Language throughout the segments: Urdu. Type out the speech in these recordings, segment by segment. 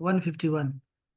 151।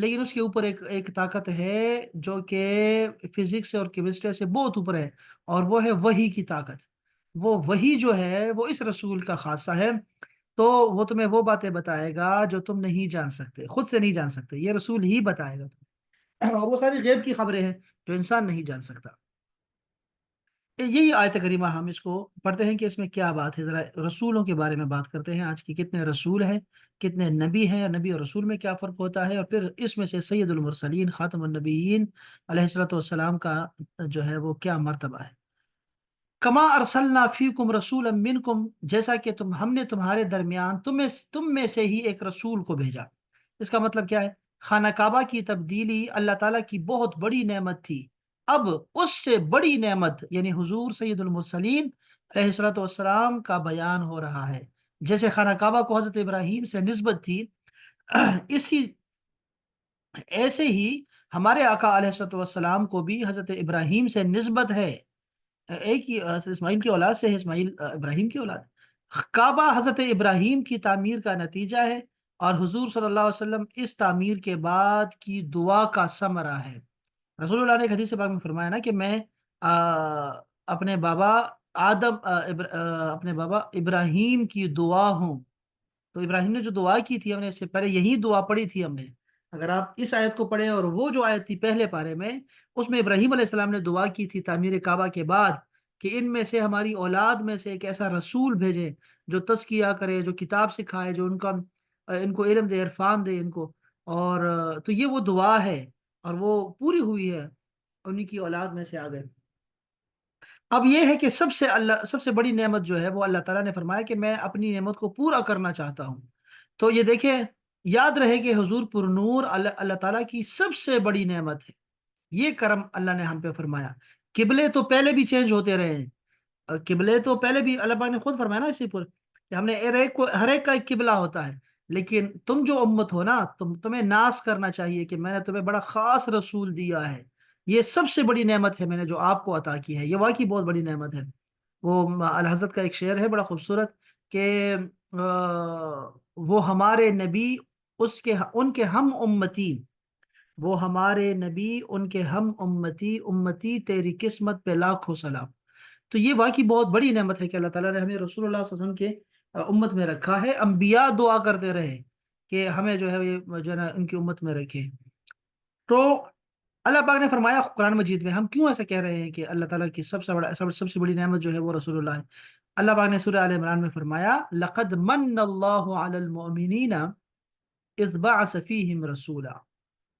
لیکن اس کے اوپر ایک طاقت ہے جو کہ فزکس اور کیمسٹری سے بہت اوپر ہے، اور وہ ہے وحی کی طاقت۔ وہ وحی جو ہے وہ اس رسول کا خاصہ ہے، تو وہ تمہیں وہ باتیں بتائے گا جو تم نہیں جان سکتے، خود سے نہیں جان سکتے، یہ رسول ہی بتائے گا تمہیں، اور وہ ساری غیب کی خبریں ہیں جو انسان نہیں جان سکتا۔ یہی آیت کریمہ ہم اس کو پڑھتے ہیں کہ اس میں کیا بات ہے۔ ذرا رسولوں کے بارے میں بات کرتے ہیں آج کی، کتنے رسول ہیں، کتنے نبی ہیں، نبی اور رسول میں کیا فرق ہوتا ہے، اور پھر اس میں سے سید المرسلین خاتم النبیین علیہ الصلوۃ والسلام کا جو ہے وہ کیا مرتبہ ہے۔ کما ارسلنا فیکم رسولا منکم، جیسا کہ ہم نے تمہارے درمیان تم میں سے ہی ایک رسول کو بھیجا۔ اس کا مطلب کیا ہے؟ خانہ کعبہ کی تبدیلی اللہ تعالیٰ کی بہت بڑی نعمت تھی، اب اس سے بڑی نعمت یعنی حضور سید المرسلین علیہ الصلوۃ والسلام کا بیان ہو رہا ہے۔ جیسے خانہ کعبہ کو حضرت ابراہیم سے نسبت تھی، اسی ایسے ہی ہمارے آقا علیہ الصلوۃ والسلام کو بھی حضرت ابراہیم سے نسبت ہے، ایک ہی اسماعیل کی اولاد سے ہے، اسماعیل ابراہیم کی اولاد۔ کعبہ حضرت ابراہیم کی تعمیر کا نتیجہ ہے، اور حضور صلی اللہ علیہ وسلم اس تعمیر کے بعد کی دعا کا ثمرہ ہے۔ رسول اللہ نے ایک حدیث پاک میں فرمایا نا کہ میں اپنے بابا اپنے بابا ابراہیم کی دعا ہوں۔ تو ابراہیم نے جو دعا کی تھی، ہم نے اس سے پہلے یہی دعا پڑھی تھی ہم نے۔ اگر آپ اس آیت کو پڑھیں اور وہ جو آیت تھی پہلے پارے میں، اس میں ابراہیم علیہ السلام نے دعا کی تھی تعمیر کعبہ کے بعد کہ ان میں سے ہماری اولاد میں سے ایک ایسا رسول بھیجے جو تزکیہ کرے، جو کتاب سکھائے، جو ان کو علم دے، عرفان دے ان کو، اور تو یہ وہ دعا ہے، اور وہ پوری ہوئی ہے، انہی کی اولاد میں سے آ گئے۔ اب یہ ہے کہ سب سے بڑی نعمت جو ہے وہ اللہ تعالیٰ نے فرمایا کہ میں اپنی نعمت کو پورا کرنا چاہتا ہوں۔ تو یہ دیکھیں، یاد رہے کہ حضور پر نور اللہ تعالیٰ کی سب سے بڑی نعمت ہے، یہ کرم اللہ نے ہم پہ فرمایا۔ قبلے تو پہلے بھی چینج ہوتے رہے ہیں، قبلے تو پہلے بھی اللہ پاک نے خود فرمایا نا اسی پر کہ ہم نے ہر ایک کا ایک قبلہ ہوتا ہے، لیکن تم جو امت ہو نا، تمہیں ناز کرنا چاہیے کہ میں نے تمہیں بڑا خاص رسول دیا ہے، یہ سب سے بڑی نعمت ہے میں نے جو آپ کو عطا کی ہے، یہ واقعی بہت بڑی نعمت ہے۔ وہ الحضرت کا ایک شعر ہے بڑا خوبصورت کہ وہ ہمارے نبی ان کے ہم امتی، وہ ہمارے نبی ان کے ہم امتی، امتی تیری قسمت پہ لاکھوں سلام۔ تو یہ واقعی بہت بڑی نعمت ہے کہ اللہ تعالیٰ نے ہمیں رسول اللہ صلی اللہ علیہ وسلم کے امت میں رکھا ہے۔ انبیاء دعا کرتے رہے کہ ہمیں جو ہے یہ جو ہے نا ان کی امت میں رکھے۔ تو اللہ پاک نے فرمایا قرآن مجید میں، ہم کیوں ایسا کہہ رہے ہیں کہ اللہ تعالیٰ کی سب سے بڑی نعمت جو ہے وہ رسول اللہ ہے؟ اللہ پاک نے سورہ آل عمران میں فرمایا لقد من اللہ علی المؤمنین اذ بعث فیہم رسولا،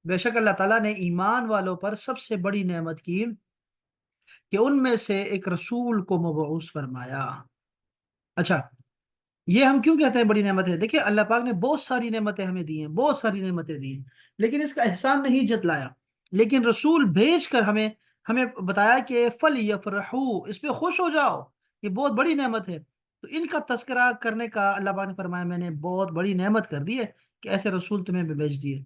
بے شک اللہ تعالیٰ نے ایمان والوں پر سب سے بڑی نعمت کی کہ ان میں سے ایک رسول کو مبعوث فرمایا۔ اچھا، یہ ہم کیوں کہتے ہیں بڑی نعمت ہے؟ دیکھیں اللہ پاک نے بہت ساری نعمتیں ہمیں دی ہیں، بہت ساری نعمتیں دی ہیں، لیکن اس کا احسان نہیں جتلایا، لیکن رسول بھیج کر ہمیں بتایا کہ فل یفرحو، اس پہ خوش ہو جاؤ، یہ بہت بڑی نعمت ہے۔ تو ان کا تذکرہ کرنے کا اللہ پاک نے فرمایا میں نے بہت بڑی نعمت کر دی ہے کہ ایسے رسول تمہیں بھی بھیج دیے۔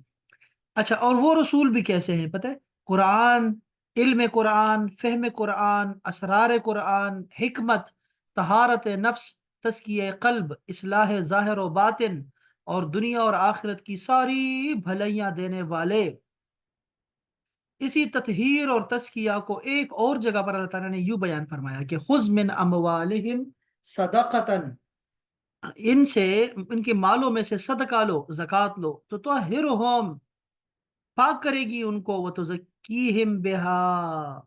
اچھا، اور وہ رسول بھی کیسے ہیں پتہ ہے؟ قرآن، علم قرآن، فہم قرآن، اسرار قرآن، حکمت، طہارت نفس، تزکیہ قلب، اصلاح ظاہر و باطن، اور دنیا اور آخرت کی ساری بھلائیاں دینے والے۔ اسی تطہیر اور تزکیہ کو ایک اور جگہ پر اللہ تعالیٰ نے یوں بیان فرمایا کہ خذ من اموالہم صدقۃ، ان کے مالوں میں سے صدقہ لو، زکوٰۃ لو، تو طہرہم، پاک کرے گی ان کو، وتزکیہم بہا،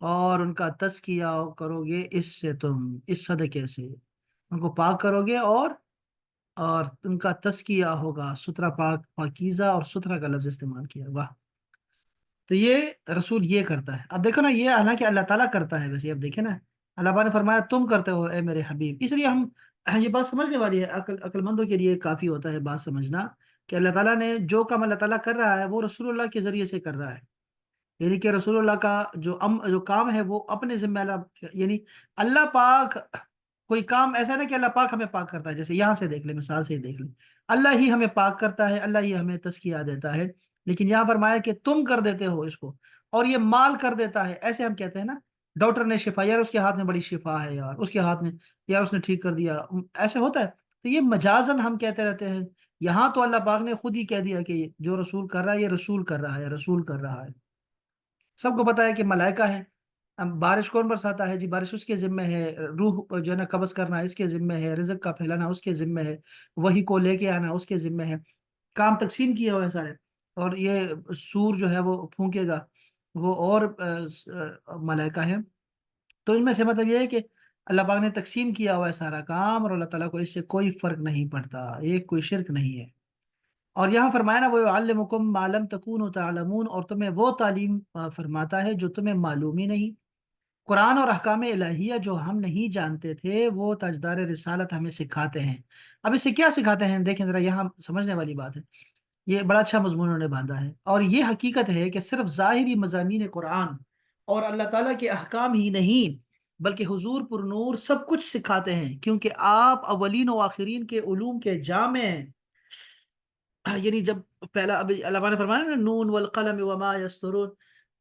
اور ان کا تزکیہ کرو گے اس سے، تم اس صدقے سے ان کو پاک کرو گے، اور ان کا تزکیہ ہوگا، ستھرا، پاکیزہ اور ستھرا کا لفظ استعمال کیا، واہ۔ تو یہ رسول یہ کرتا ہے۔ اب دیکھو نا، یہ حالانکہ اللہ تعالیٰ کرتا ہے، ویسے اب دیکھیں نا، اللہ پاک نے فرمایا تم کرتے ہو اے میرے حبیب، اس لیے یہ بات سمجھنے والی ہے، عقل مندوں کے لیے کافی ہوتا ہے بات سمجھنا کہ اللہ تعالیٰ نے جو کام اللہ تعالیٰ کر رہا ہے وہ رسول اللہ کے ذریعے سے کر رہا ہے، یعنی کہ رسول اللہ کا جو کام ہے وہ اپنے ذمہ اللہ، یعنی اللہ پاک کوئی کام ایسا نہیں کہ اللہ پاک ہمیں پاک کرتا ہے، جیسے یہاں سے دیکھ لیں، مثال سے ہی دیکھ لیں، اللہ ہی ہمیں پاک کرتا ہے، اللہ ہی ہمیں تزکیہ دیتا ہے، لیکن یہاں فرمایا کہ تم کر دیتے ہو اس کو، اور یہ مال کر دیتا ہے، ایسے ہم کہتے ہیں نا ڈاکٹر نے شفا، یار اس کے ہاتھ میں بڑی شفا ہے، یار اس کے ہاتھ میں، یار اس نے ٹھیک کر دیا، ایسے ہوتا ہے۔ تو یہ مجازن ہم کہتے رہتے ہیں یہاں تو اللہ پاک نے خود ہی کہہ دیا کہ جو رسول کر رہا ہے یہ رسول کر رہا ہے، رسول کر رہا ہے۔ سب کو پتا ہے کہ ملائکہ ہیں۔ اب بارش کون برساتا ہے؟ جی بارش اس کے ذمہ ہے، روح جو ہے نا قبض کرنا اس کے ذمہ ہے، رزق کا پھیلانا اس کے ذمہ ہے، وہی کو لے کے آنا اس کے ذمہ ہے، کام تقسیم کیے ہوئے ہیں سارے۔ اور یہ سور جو ہے وہ پھونکے گا، وہ اور ملائکہ ہیں۔ تو ان میں سے مطلب یہ ہے کہ اللہ پاک نے تقسیم کیا ہوا ہے سارا کام، اور اللہ تعالیٰ کو اس سے کوئی فرق نہیں پڑتا، یہ کوئی شرک نہیں ہے۔ اور یہاں فرمایا نا وہ علمکم ما لم تکونوا تعلمون، اور تمہیں وہ تعلیم فرماتا ہے جو تمہیں معلوم ہی نہیں۔ قرآن اور احکام الہیہ جو ہم نہیں جانتے تھے وہ تاجدار رسالت ہمیں سکھاتے ہیں۔ اب اسے کیا سکھاتے ہیں دیکھیں ذرا، یہاں سمجھنے والی بات ہے۔ یہ بڑا اچھا مضمون انہوں نے باندھا ہے، اور یہ حقیقت ہے کہ صرف ظاہری مضامین قرآن اور اللہ تعالیٰ کے احکام ہی نہیں، بلکہ حضور پر نور سب کچھ سکھاتے ہیں، کیونکہ آپ اولین و آخرین کے علوم کے جامع ہیں۔ یعنی جب پہلا ابھی اللہ نے فرمایا نا نون والقلم وما یسطرون،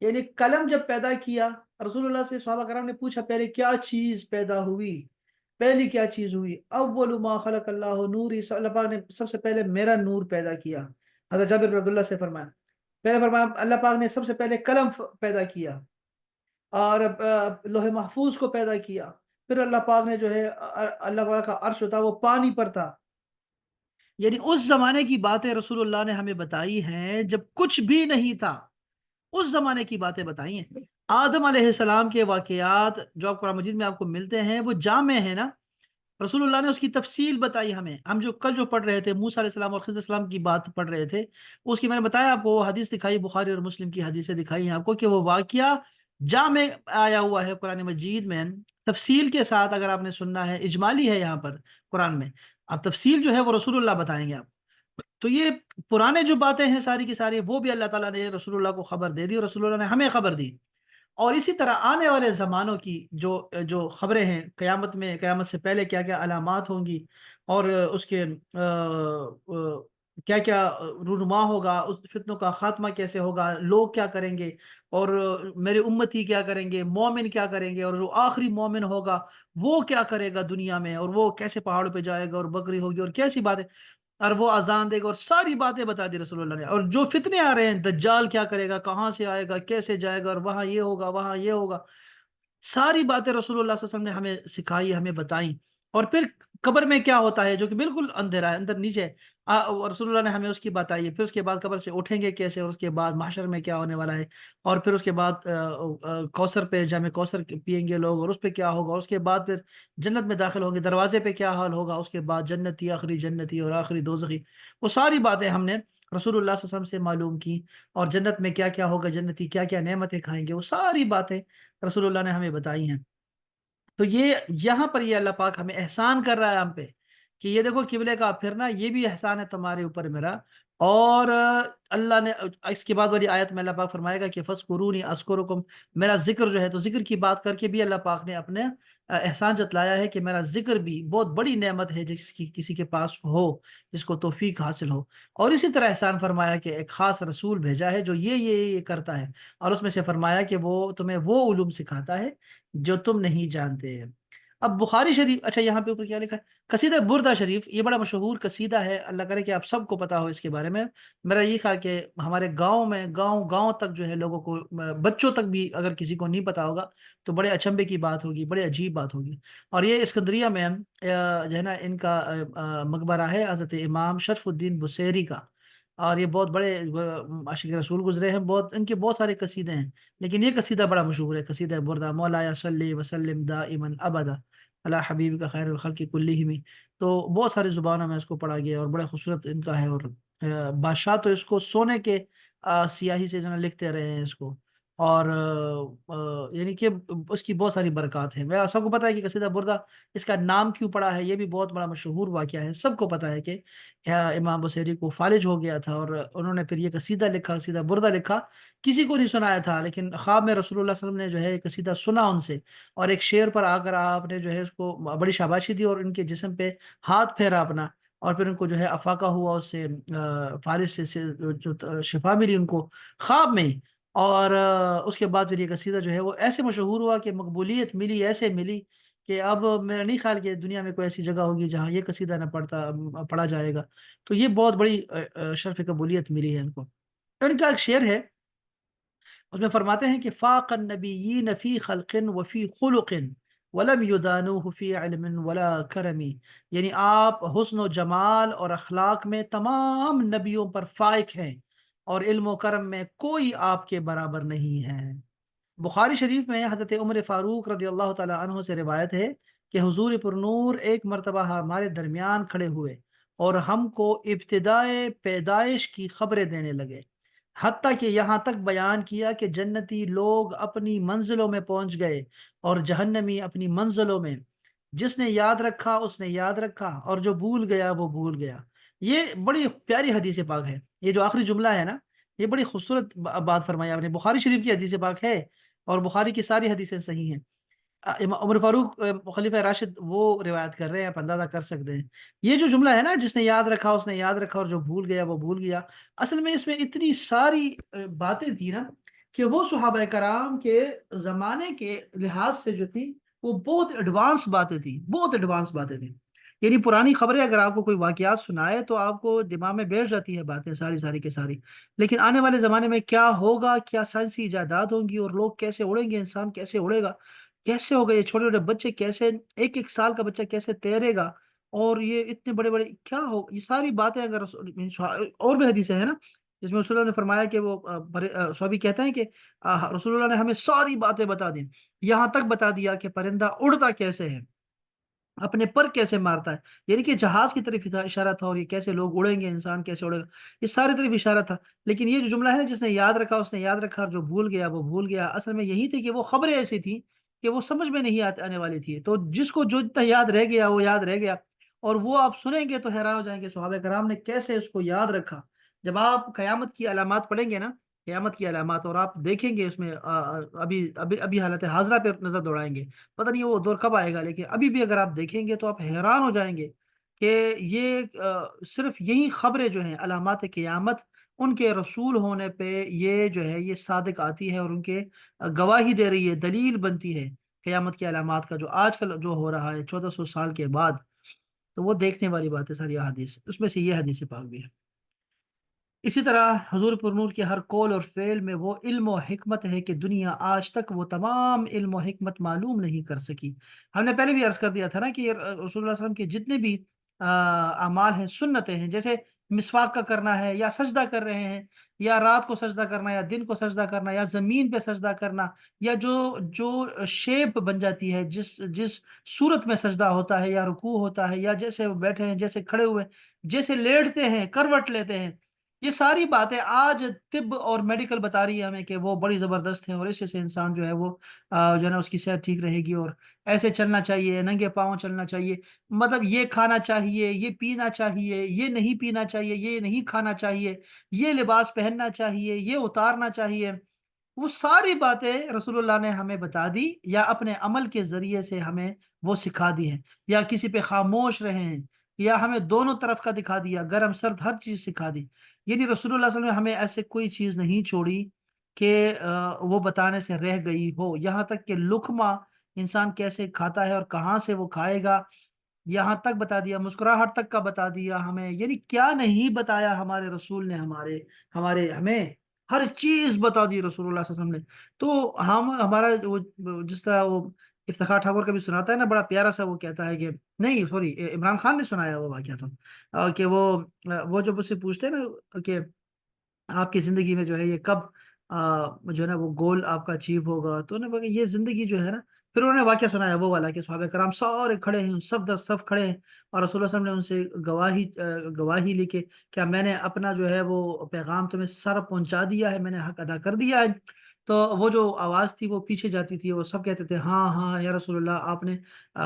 یعنی قلم جب پیدا کیا، رسول اللہ سے صحابہ کرام نے پوچھا پہلے کیا چیز پیدا ہوئی، پہلی کیا چیز ہوئی؟ اول ما خلق اللہ نوری، اللہ پاک نے سب سے پہلے میرا نور پیدا کیا۔ حضرت جابر بن عبداللہ سے فرمایا، پہلے فرمایا اللہ پاک نے سب سے پہلے قلم پیدا کیا، اور لوح محفوظ کو پیدا کیا، پھر اللہ پاک نے جو ہے اللہ پاک کا عرش ہوتا وہ پانی پر تھا۔ یعنی اس زمانے کی باتیں رسول اللہ نے ہمیں بتائی ہیں جب کچھ بھی نہیں تھا، اس زمانے کی باتیں بتائی ہیں۔ آدم علیہ السلام کے واقعات جو آپ قرآن مجید میں آپ کو ملتے ہیں وہ جامع ہیں نا، رسول اللہ نے اس کی تفصیل بتائی ہمیں۔ ہم جو کل جو پڑھ رہے تھے موسیٰ علیہ السلام اور خضر علیہ السلام کی بات پڑھ رہے تھے، اس کی میں نے بتایا آپ کو، وہ حدیث دکھائی، بخاری اور مسلم کی حدیثیں دکھائی ہیں آپ کو، کہ وہ واقعہ جامع آیا ہوا ہے قرآن مجید میں، تفصیل کے ساتھ اگر آپ نے سننا ہے، اجمالی ہے یہاں پر قرآن میں، اب تفصیل جو ہے وہ رسول اللہ بتائیں گے آپ۔ تو یہ پرانے جو باتیں ہیں ساری کی ساری، وہ بھی اللہ تعالیٰ نے رسول اللہ کو خبر دے دی، اور رسول اللہ نے ہمیں خبر دی۔ اور اسی طرح آنے والے زمانوں کی جو جو خبریں ہیں، قیامت میں، قیامت سے پہلے کیا کیا علامات ہوں گی، اور اس کے کیا کیا رونما ہوگا، اس فتنوں کا خاتمہ کیسے ہوگا، لوگ کیا کریں گے، اور میرے امتی کیا کریں گے، مومن کیا کریں گے، اور جو آخری مومن ہوگا وہ کیا کرے گا دنیا میں، اور وہ کیسے پہاڑوں پہ جائے گا اور بکری ہوگی اور کیسی باتیں، اور وہ اذان دے گا، اور ساری باتیں بتا دی رسول اللہ نے۔ اور جو فتنے آ رہے ہیں، دجال کیا کرے گا، کہاں سے آئے گا، کیسے جائے گا، اور وہاں یہ ہوگا وہاں یہ ہوگا، ساری باتیں رسول اللہ صلی اللہ علیہ وسلم نے ہمیں سکھائی، ہمیں بتائیں۔ اور پھر قبر میں کیا ہوتا ہے جو کہ بالکل اندھیرا ہے، اندر نیچے، رسول اللہ نے ہمیں اس کی بتائی ہے۔ پھر اس کے بعد قبر سے اٹھیں گے کیسے، اور اس کے بعد محشر میں کیا ہونے والا ہے، اور پھر اس کے بعد کوثر پہ، جامع کوثر پئیں گے لوگ، اور اس پہ کیا ہوگا، اور اس کے بعد پھر جنت میں داخل ہوں گے، دروازے پہ کیا حال ہوگا، اس کے بعد جنتی، آخری جنتی اور آخری دوزخی، وہ ساری باتیں ہم نے رسول اللہ صلی اللہ علیہ وسلم سے معلوم کی۔ اور جنت میں کیا کیا ہوگا، جنتی کیا کیا نعمتیں کھائیں گے، وہ ساری باتیں رسول اللہ نے ہمیں بتائی ہیں۔ تو یہ یہاں پر یہ اللہ پاک ہمیں احسان کر رہا ہے ہم پہ، کہ یہ دیکھو قبلے کا پھرنا یہ بھی احسان ہے تمہارے اوپر میرا۔ اور اللہ نے اس کے بعد والی آیت میں اللہ پاک فرمائے گا کہ فَاذْكُرُونِي أَذْكُرُكُمْ، میرا ذکر جو ہے، تو ذکر کی بات کر کے بھی اللہ پاک نے اپنے احسان جتلایا ہے کہ میرا ذکر بھی بہت بڑی نعمت ہے جس کی کسی کے پاس ہو، جس کو توفیق حاصل ہو۔ اور اسی طرح احسان فرمایا کہ ایک خاص رسول بھیجا ہے جو یہ کرتا ہے، اور اس میں سے فرمایا کہ وہ تمہیں وہ علوم سکھاتا ہے جو تم نہیں جانتے۔ اب بخاری شریف، اچھا یہاں پہ اوپر کیا لکھا ہے، قصیدہ بردہ شریف، یہ بڑا مشہور قصیدہ ہے، اللہ کرے کہ آپ سب کو پتا ہو اس کے بارے میں۔ میرا یہ خیال کہ ہمارے گاؤں میں، گاؤں گاؤں تک جو ہے لوگوں کو، بچوں تک بھی اگر کسی کو نہیں پتا ہوگا تو بڑے اچنبے کی بات ہوگی، بڑے عجیب بات ہوگی۔ اور یہ اسکندریہ میں جو ہے نا ان کا مقبرہ ہے حضرت امام شرف الدین بصیری کا، اور یہ بہت بڑے عاشق رسول گزرے ہیں، بہت ان کے بہت سارے قصیدے ہیں، لیکن یہ قصیدہ بڑا مشہور ہے، قصیدہ بردہ، مولایا صلی وسلم دائما ابدا علی حبیب کا خیر الخلق کلہم۔ تو بہت ساری زبانوں میں اس کو پڑھا گیا، اور بڑا خوبصورت ان کا ہے، اور بادشاہ تو اس کو سونے کے سیاہی سے جو ہے نا لکھتے رہے ہیں اس کو، اور یعنی کہ اس کی بہت ساری برکات ہیں۔ میں سب کو پتا ہے کہ قصیدہ بردہ اس کا نام کیوں پڑا ہے، یہ بھی بہت بڑا مشہور واقعہ ہے، سب کو پتا ہے کہ امام بصیری کو فالج ہو گیا تھا، اور انہوں نے پھر یہ قصیدہ لکھا، قصیدہ بردہ لکھا، کسی کو نہیں سنایا تھا، لیکن خواب میں رسول اللہ صلی اللہ علیہ وسلم نے جو ہے یہ قصیدہ سنا ان سے، اور ایک شعر پر آ کر آپ نے جو ہے اس کو بڑی شاباشی دی، اور ان کے جسم پہ ہاتھ پھیرا اپنا، اور پھر ان کو جو ہے افاقہ ہوا، اس سے فالج سے جو شفا ملی ان کو خواب میں ہی۔ اور اس کے بعد پھر یہ قصیدہ جو ہے وہ ایسے مشہور ہوا کہ مقبولیت ملی، ایسے ملی کہ اب میرا نہیں خیال کہ دنیا میں کوئی ایسی جگہ ہوگی جہاں یہ قصیدہ نہ پڑھا جائے گا. تو یہ بہت بڑی شرف قبولیت ملی ہے ان کو. ان کا ایک شعر ہے، اس میں فرماتے ہیں کہ فاق النبیین فی خلق وفی خلق ولم یدانوہ فی علم ولا کرمی. یعنی آپ حسن و جمال اور اخلاق میں تمام نبیوں پر فائق ہیں، اور علم و کرم میں کوئی آپ کے برابر نہیں ہے. بخاری شریف میں حضرت عمر فاروق رضی اللہ تعالی عنہ سے روایت ہے کہ حضور پرنور ایک مرتبہ ہمارے درمیان کھڑے ہوئے اور ہم کو ابتدائے پیدائش کی خبریں دینے لگے، حتیٰ کہ یہاں تک بیان کیا کہ جنتی لوگ اپنی منزلوں میں پہنچ گئے اور جہنمی اپنی منزلوں میں. جس نے یاد رکھا اس نے یاد رکھا، اور جو بھول گیا وہ بھول گیا. یہ بڑی پیاری حدیث پاک ہے. یہ جو آخری جملہ ہے نا، یہ بڑی خوبصورت بات فرمائی آپ نے. بخاری شریف کی حدیث پاک ہے، اور بخاری کی ساری حدیثیں صحیح ہیں. عمر فاروق خلیفہ راشد وہ روایت کر رہے ہیں، آپ اندازہ کر سکتے ہیں. یہ جو جملہ ہے نا، جس نے یاد رکھا اس نے یاد رکھا، اور جو بھول گیا وہ بھول گیا، اصل میں اس میں اتنی ساری باتیں تھی نا کہ وہ صحابہ کرام کے زمانے کے لحاظ سے جو تھی وہ بہت ایڈوانس باتیں تھیں، بہت ایڈوانس باتیں تھیں. یعنی پرانی خبریں اگر آپ کو کوئی واقعات سنائے تو آپ کو دماغ میں بیٹھ جاتی ہے باتیں ساری ساری کی ساری. لیکن آنے والے زمانے میں کیا ہوگا، کیا سائنسی ایجادات ہوں گی، اور لوگ کیسے اڑیں گے، انسان کیسے اڑے گا، کیسے ہوگا، یہ چھوٹے چھوٹے بچے کیسے، ایک ایک سال کا بچہ کیسے تیرے گا، اور یہ اتنے بڑے بڑے کیا ہو، یہ ساری باتیں اگر اور بھی حدیثیں ہیں نا جس میں رسول اللہ نے فرمایا کہ وہ صحابی کہتے ہیں کہ رسول اللہ نے ہمیں ساری باتیں بتا دی، یہاں تک بتا دیا کہ پرندہ اڑتا کیسے ہے، اپنے پر کیسے مارتا ہے. یعنی کہ جہاز کی طرف اشارہ تھا، اور یہ کیسے لوگ اڑیں گے، انسان کیسے اڑے گا، یہ ساری طرف اشارہ تھا. لیکن یہ جو جملہ ہے نا، جس نے یاد رکھا اس نے یاد رکھا، اور جو بھول گیا وہ بھول گیا، اصل میں یہی تھی کہ وہ خبریں ایسی تھیں کہ وہ سمجھ میں نہیں آنے والی تھی. تو جس کو جو جتنا یاد رہ گیا وہ یاد رہ گیا، اور وہ آپ سنیں گے تو حیران ہو جائیں گے صحابہ کرام نے کیسے اس کو یاد رکھا. جب آپ قیامت کی علامات پڑھیں گے نا، قیامت کی علامات، اور آپ دیکھیں گے اس میں ابھی ابھی ابھی حالت حاضرہ پہ نظر دوڑائیں گے، پتہ نہیں وہ دور کب آئے گا، لیکن ابھی بھی اگر آپ دیکھیں گے تو آپ حیران ہو جائیں گے کہ یہ صرف یہی خبریں جو ہیں علامات قیامت، ان کے رسول ہونے پہ یہ جو ہے یہ صادق آتی ہے، اور ان کے گواہی دے رہی ہے، دلیل بنتی ہے قیامت کی علامات کا. جو آج کل جو ہو رہا ہے 1400 سال کے بعد، تو وہ دیکھنے والی بات ہے ساری احادیث، اس میں سے یہ حدیث پاک بھی ہے. اسی طرح حضور پرنور کے ہر قول اور فعل میں وہ علم و حکمت ہے کہ دنیا آج تک وہ تمام علم و حکمت معلوم نہیں کر سکی. ہم نے پہلے بھی عرض کر دیا تھا نا کہ رسول اللہ صلی اللہ علیہ وسلم کے جتنے بھی اعمال ہیں، سنتیں ہیں، جیسے مسواک کا کرنا ہے، یا سجدہ کر رہے ہیں، یا رات کو سجدہ کرنا، یا دن کو سجدہ کرنا، یا زمین پہ سجدہ کرنا، یا جو جو شیپ بن جاتی ہے، جس جس صورت میں سجدہ ہوتا ہے یا رکوع ہوتا ہے، یا جیسے وہ بیٹھے ہیں، جیسے کھڑے ہوئے ہیں، جیسے لیٹتے ہیں، کروٹ لیتے ہیں، یہ ساری باتیں آج طب اور میڈیکل بتا رہی ہے ہمیں کہ وہ بڑی زبردست ہے، اور اس سے انسان جو ہے وہ جو ہے نا اس کی صحت ٹھیک رہے گی، اور ایسے چلنا چاہیے، ننگے پاؤں چلنا چاہیے، مطلب یہ کھانا چاہیے، یہ پینا چاہیے، یہ نہیں پینا چاہیے، یہ نہیں کھانا چاہیے، یہ لباس پہننا چاہیے، یہ اتارنا چاہیے. وہ ساری باتیں رسول اللہ نے ہمیں بتا دی، یا اپنے عمل کے ذریعے سے ہمیں وہ سکھا دی ہیں، یا کسی پہ خاموش رہے ہیں، یا ہمیں دونوں طرف کا دکھا دیا، گرم سرد ہر چیز سکھا دی. یعنی رسول اللہ صلی اللہ علیہ وسلم نے ہمیں ایسے کوئی چیز نہیں چھوڑی کہ وہ بتانے سے رہ گئی ہو. یہاں تک کہ لقمہ انسان کیسے کھاتا ہے اور کہاں سے وہ کھائے گا، یہاں تک بتا دیا، مسکراہٹ تک کا بتا دیا ہمیں. یعنی کیا نہیں بتایا ہمارے رسول نے، ہمارے ہمارے ہمیں ہر چیز بتا دی رسول اللہ صلی اللہ علیہ وسلم نے. تو ہم ہمارا جس طرح وہ افتخار ٹھاکر کبھی سناتا ہے نا، بڑا پیارا سا، وہ کہتا ہے کہ نہیں سوری عمران خان نے سنایا وہ واقعہ تو کہ وہ جب اس سے پوچھتے ہیں نا کہ آپ کی زندگی میں جو ہے یہ کب جو ہے نا وہ گول آپ کا اچیو ہوگا، تو انہوں نے کہا کہ یہ زندگی جو ہے نا، پھر انہوں نے واقعہ سنایا وہ والا کہ صحابہ کرام سارے کھڑے ہیں، صف در صف کھڑے ہیں، اور رسول اللہ صلی اللہ علیہ وسلم نے ان سے گواہی لی کہ کیا میں نے اپنا جو ہے وہ پیغام تمہیں سارا پہنچا دیا ہے، میں نے حق ادا کر دیا ہے. تو وہ جو آواز تھی وہ پیچھے جاتی تھی، وہ سب کہتے تھے ہاں ہاں یا رسول اللہ، آپ نے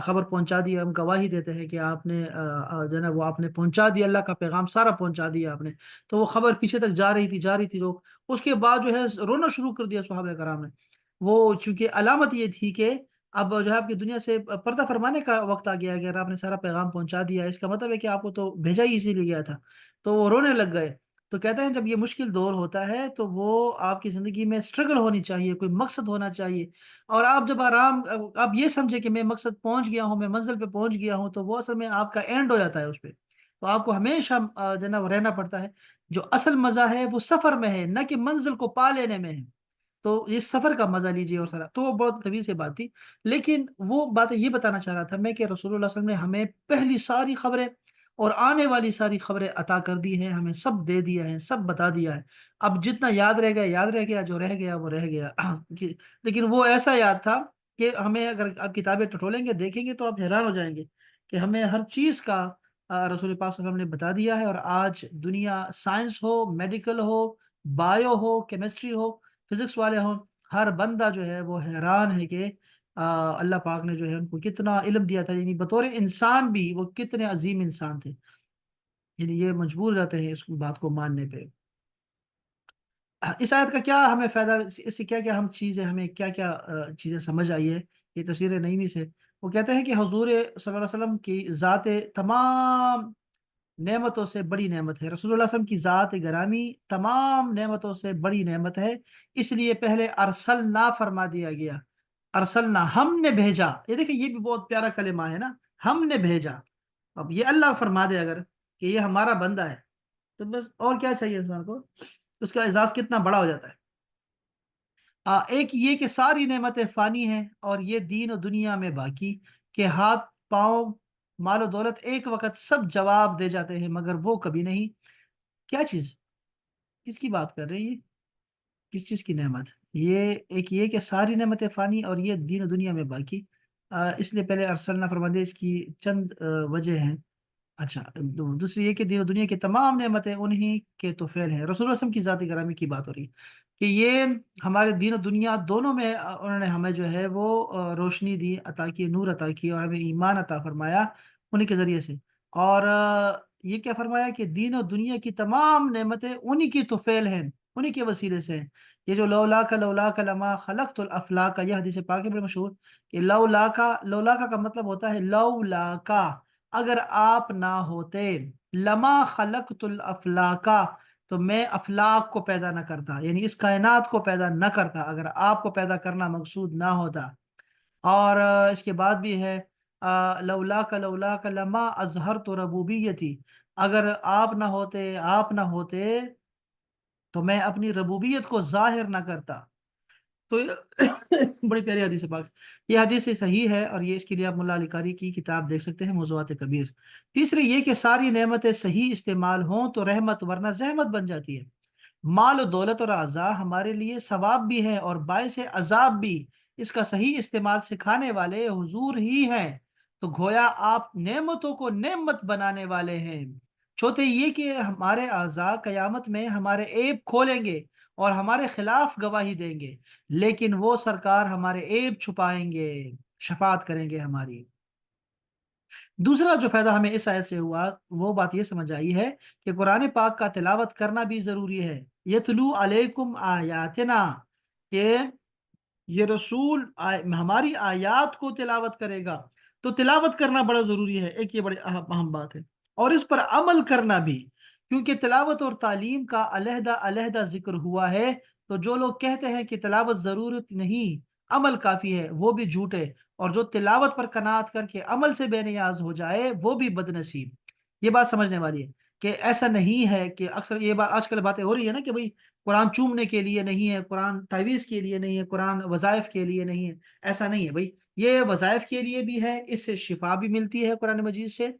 خبر پہنچا دی، ہم گواہی دیتے ہیں کہ آپ نے جو ہے نا وہ آپ نے پہنچا دیا، اللہ کا پیغام سارا پہنچا دیا آپ نے. تو وہ خبر پیچھے تک جا رہی تھی، جا رہی تھی لوگ. اس کے بعد جو ہے رونا شروع کر دیا صحابہ کرام نے. وہ چونکہ علامت یہ تھی کہ اب جو ہے آپ کی دنیا سے پردہ فرمانے کا وقت آ گیا ہے، اگر آپ نے سارا پیغام پہنچا دیا، اس کا مطلب ہے کہ آپ کو تو بھیجا ہی اسی لیے گیا تھا. تو وہ رونے لگ گئے. تو کہتے ہیں جب یہ مشکل دور ہوتا ہے تو وہ آپ کی زندگی میں اسٹرگل ہونی چاہیے، کوئی مقصد ہونا چاہیے، اور آپ جب آپ یہ سمجھے کہ میں مقصد پہنچ گیا ہوں، میں منزل پہ پہنچ گیا ہوں، تو وہ اصل میں آپ کا اینڈ ہو جاتا ہے اس پہ. تو آپ کو ہمیشہ جو ہے نا وہ رہنا پڑتا ہے. جو اصل مزہ ہے وہ سفر میں ہے، نہ کہ منزل کو پا لینے میں ہے. تو یہ سفر کا مزہ لیجیے. اور سارا تو وہ بہت طویل سی بات تھی، لیکن وہ بات یہ بتانا چاہ رہا تھا میں کہ رسول اللہ صلی اللہ علیہ وسلم نے ہمیں پہلی ساری خبریں اور آنے والی ساری خبریں عطا کر دی ہیں، ہمیں سب دے دیا ہے، سب بتا دیا ہے. اب جتنا یاد رہ گیا یاد رہ گیا، جو رہ گیا وہ رہ گیا. لیکن وہ ایسا یاد تھا کہ ہمیں اگر آپ کتابیں ٹٹولیں گے دیکھیں گے تو آپ حیران ہو جائیں گے کہ ہمیں ہر چیز کا رسول پاک صلی اللہ علیہ وسلم نے بتا دیا ہے. اور آج دنیا سائنس ہو، میڈیکل ہو، بایو ہو، کیمسٹری ہو، فزکس والے ہوں، ہر بندہ جو ہے وہ حیران ہے کہ اللہ پاک نے جو ہے ان کو کتنا علم دیا تھا. یعنی بطور انسان بھی وہ کتنے عظیم انسان تھے. یعنی یہ مجبور رہتے ہیں اس بات کو ماننے پہ. اس آیت کا کیا ہمیں فائدہ، اس سے کیا کیا ہم چیزیں، ہمیں کیا کیا چیزیں سمجھ آئی ہے یہ تفسیر نعیمی سے. وہ کہتے ہیں کہ حضور صلی اللہ علیہ وسلم کی ذات تمام نعمتوں سے بڑی نعمت ہے. رسول اللہ صلی اللہ علیہ وسلم کی ذات گرامی تمام نعمتوں سے بڑی نعمت ہے. اس لیے پہلے ارسلنا فرما دیا گیا. ارسلنا ہم نے بھیجا. یہ دیکھیں یہ بھی بہت پیارا کلمہ ہے نا، ہم نے بھیجا. اب یہ اللہ فرما دے اگر کہ یہ ہمارا بندہ ہے تو بس اور کیا چاہیے انسان کو، اس کا اعزاز کتنا بڑا ہو جاتا ہے. ایک یہ کہ ساری نعمتیں فانی ہیں، اور یہ دین و دنیا میں باقی کہ ہاتھ پاؤں مال و دولت ایک وقت سب جواب دے جاتے ہیں مگر وہ کبھی نہیں. کیا چیز، کس کی بات کر رہی ہے، کس چیز کی نعمت؟ یہ ایک یہ کہ ساری نعمتیں فانی اور یہ دین و دنیا میں باقی. اس لیے پہلے ارسلنا فرما دے، اس کی چند وجہ ہیں. اچھا، دوسری یہ کہ دین و دنیا کی تمام نعمتیں انہی کے توفیل ہیں. رسول اللہ صلی اللہ علیہ وسلم کی ذات گرامی کی بات ہو رہی ہے کہ یہ ہمارے دین و دنیا دونوں میں انہوں نے ہمیں جو ہے وہ روشنی دی، عطا کی، نور عطا کی، اور ہمیں ایمان عطا فرمایا انہی کے ذریعے سے. اور یہ کیا فرمایا کہ دین و دنیا کی تمام نعمتیں انہی کی توفیل ہیں، انہی کے وسیلے سے ہیں. یہ جو لولا کا لما خلقت الافلاق، یہ حدیث پاک ہے بڑی مشہور کہ لولا کا مطلب ہوتا ہے لولا کا، اگر آپ نہ ہوتے، لما خلقت الافلاقا، تو میں افلاق کو پیدا نہ کرتا، یعنی اس کائنات کو پیدا نہ کرتا اگر آپ کو پیدا کرنا مقصود نہ ہوتا. اور اس کے بعد بھی ہے لولا کا لما اظہرت ربوبیتی، اگر آپ نہ ہوتے، آپ نہ ہوتے تو میں اپنی ربوبیت کو ظاہر نہ کرتا. تو بڑی پیاری حدیث پاک. یہ حدیث صحیح ہے، اور یہ اس کے لیے آپ ملا علی قاری کی کتاب دیکھ سکتے ہیں، موضوعات کبیر. تیسری یہ کہ ساری نعمتیں صحیح استعمال ہوں تو رحمت ورنہ زحمت بن جاتی ہے. مال و دولت اور اعضاء ہمارے لیے ثواب بھی ہیں اور باعث عذاب بھی. اس کا صحیح استعمال سکھانے والے حضور ہی ہیں. تو گویا آپ نعمتوں کو نعمت بنانے والے ہیں. چوتھے یہ کہ ہمارے اعضاء قیامت میں ہمارے عیب کھولیں گے اور ہمارے خلاف گواہی دیں گے، لیکن وہ سرکار ہمارے عیب چھپائیں گے، شفاعت کریں گے ہماری. دوسرا جو فائدہ ہمیں اس آیت سے ہوا وہ بات یہ سمجھ آئی ہے کہ قرآن پاک کا تلاوت کرنا بھی ضروری ہے. یتلو علیکم آیاتنا، کہ یہ رسول ہماری آیات کو تلاوت کرے گا، تو تلاوت کرنا بڑا ضروری ہے. ایک یہ بڑی اہم بات ہے. اور اس پر عمل کرنا بھی، کیونکہ تلاوت اور تعلیم کا علیحدہ علیحدہ ذکر ہوا ہے. تو جو لوگ کہتے ہیں کہ تلاوت ضرورت نہیں، عمل کافی ہے، وہ بھی جھوٹے. اور جو تلاوت پر قناعت کر کے عمل سے بے نیاز ہو جائے وہ بھی بد نصیب. یہ بات سمجھنے والی ہے کہ ایسا نہیں ہے کہ اکثر یہ بات آج کل باتیں ہو رہی ہے نا کہ بھئی قرآن چومنے کے لیے نہیں ہے، قرآن تعویذ کے لیے نہیں ہے، قرآن وظائف کے لیے نہیں ہے. ایسا نہیں ہے بھئی، یہ وظائف کے لیے بھی ہے، اس سے شفا بھی ملتی ہے قرآن مجید سے.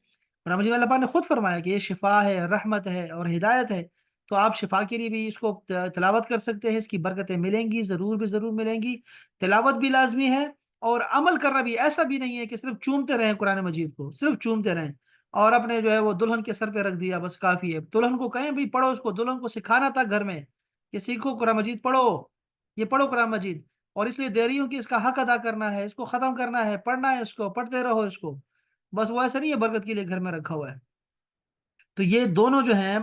قرآن مجید میں اللہ پاک نے خود فرمایا کہ یہ شفا ہے، رحمت ہے اور ہدایت ہے. تو آپ شفا کے لیے بھی اس کو تلاوت کر سکتے ہیں، اس کی برکتیں ملیں گی، ضرور بھی ضرور ملیں گی. تلاوت بھی لازمی ہے اور عمل کرنا بھی. ایسا بھی نہیں ہے کہ صرف چومتے رہیں قرآن مجید کو، صرف چومتے رہیں اور اپنے جو ہے وہ دلہن کے سر پہ رکھ دیا بس کافی ہے. دلہن کو کہیں بھی پڑھو، اس کو دلہن کو سکھانا تھا گھر میں کہ سیکھو قرآن مجید پڑھو، یہ پڑھو قرآن مجید. اور اس لیے دے رہی ہوں کہ اس کا حق ادا کرنا ہے، اس کو ختم کرنا ہے، پڑھنا ہے، اس کو پڑھتے رہو اس کو. بس وہ ایسا نہیں ہے برکت کے لیے گھر میں رکھا ہوا ہے. تو یہ دونوں جو ہیں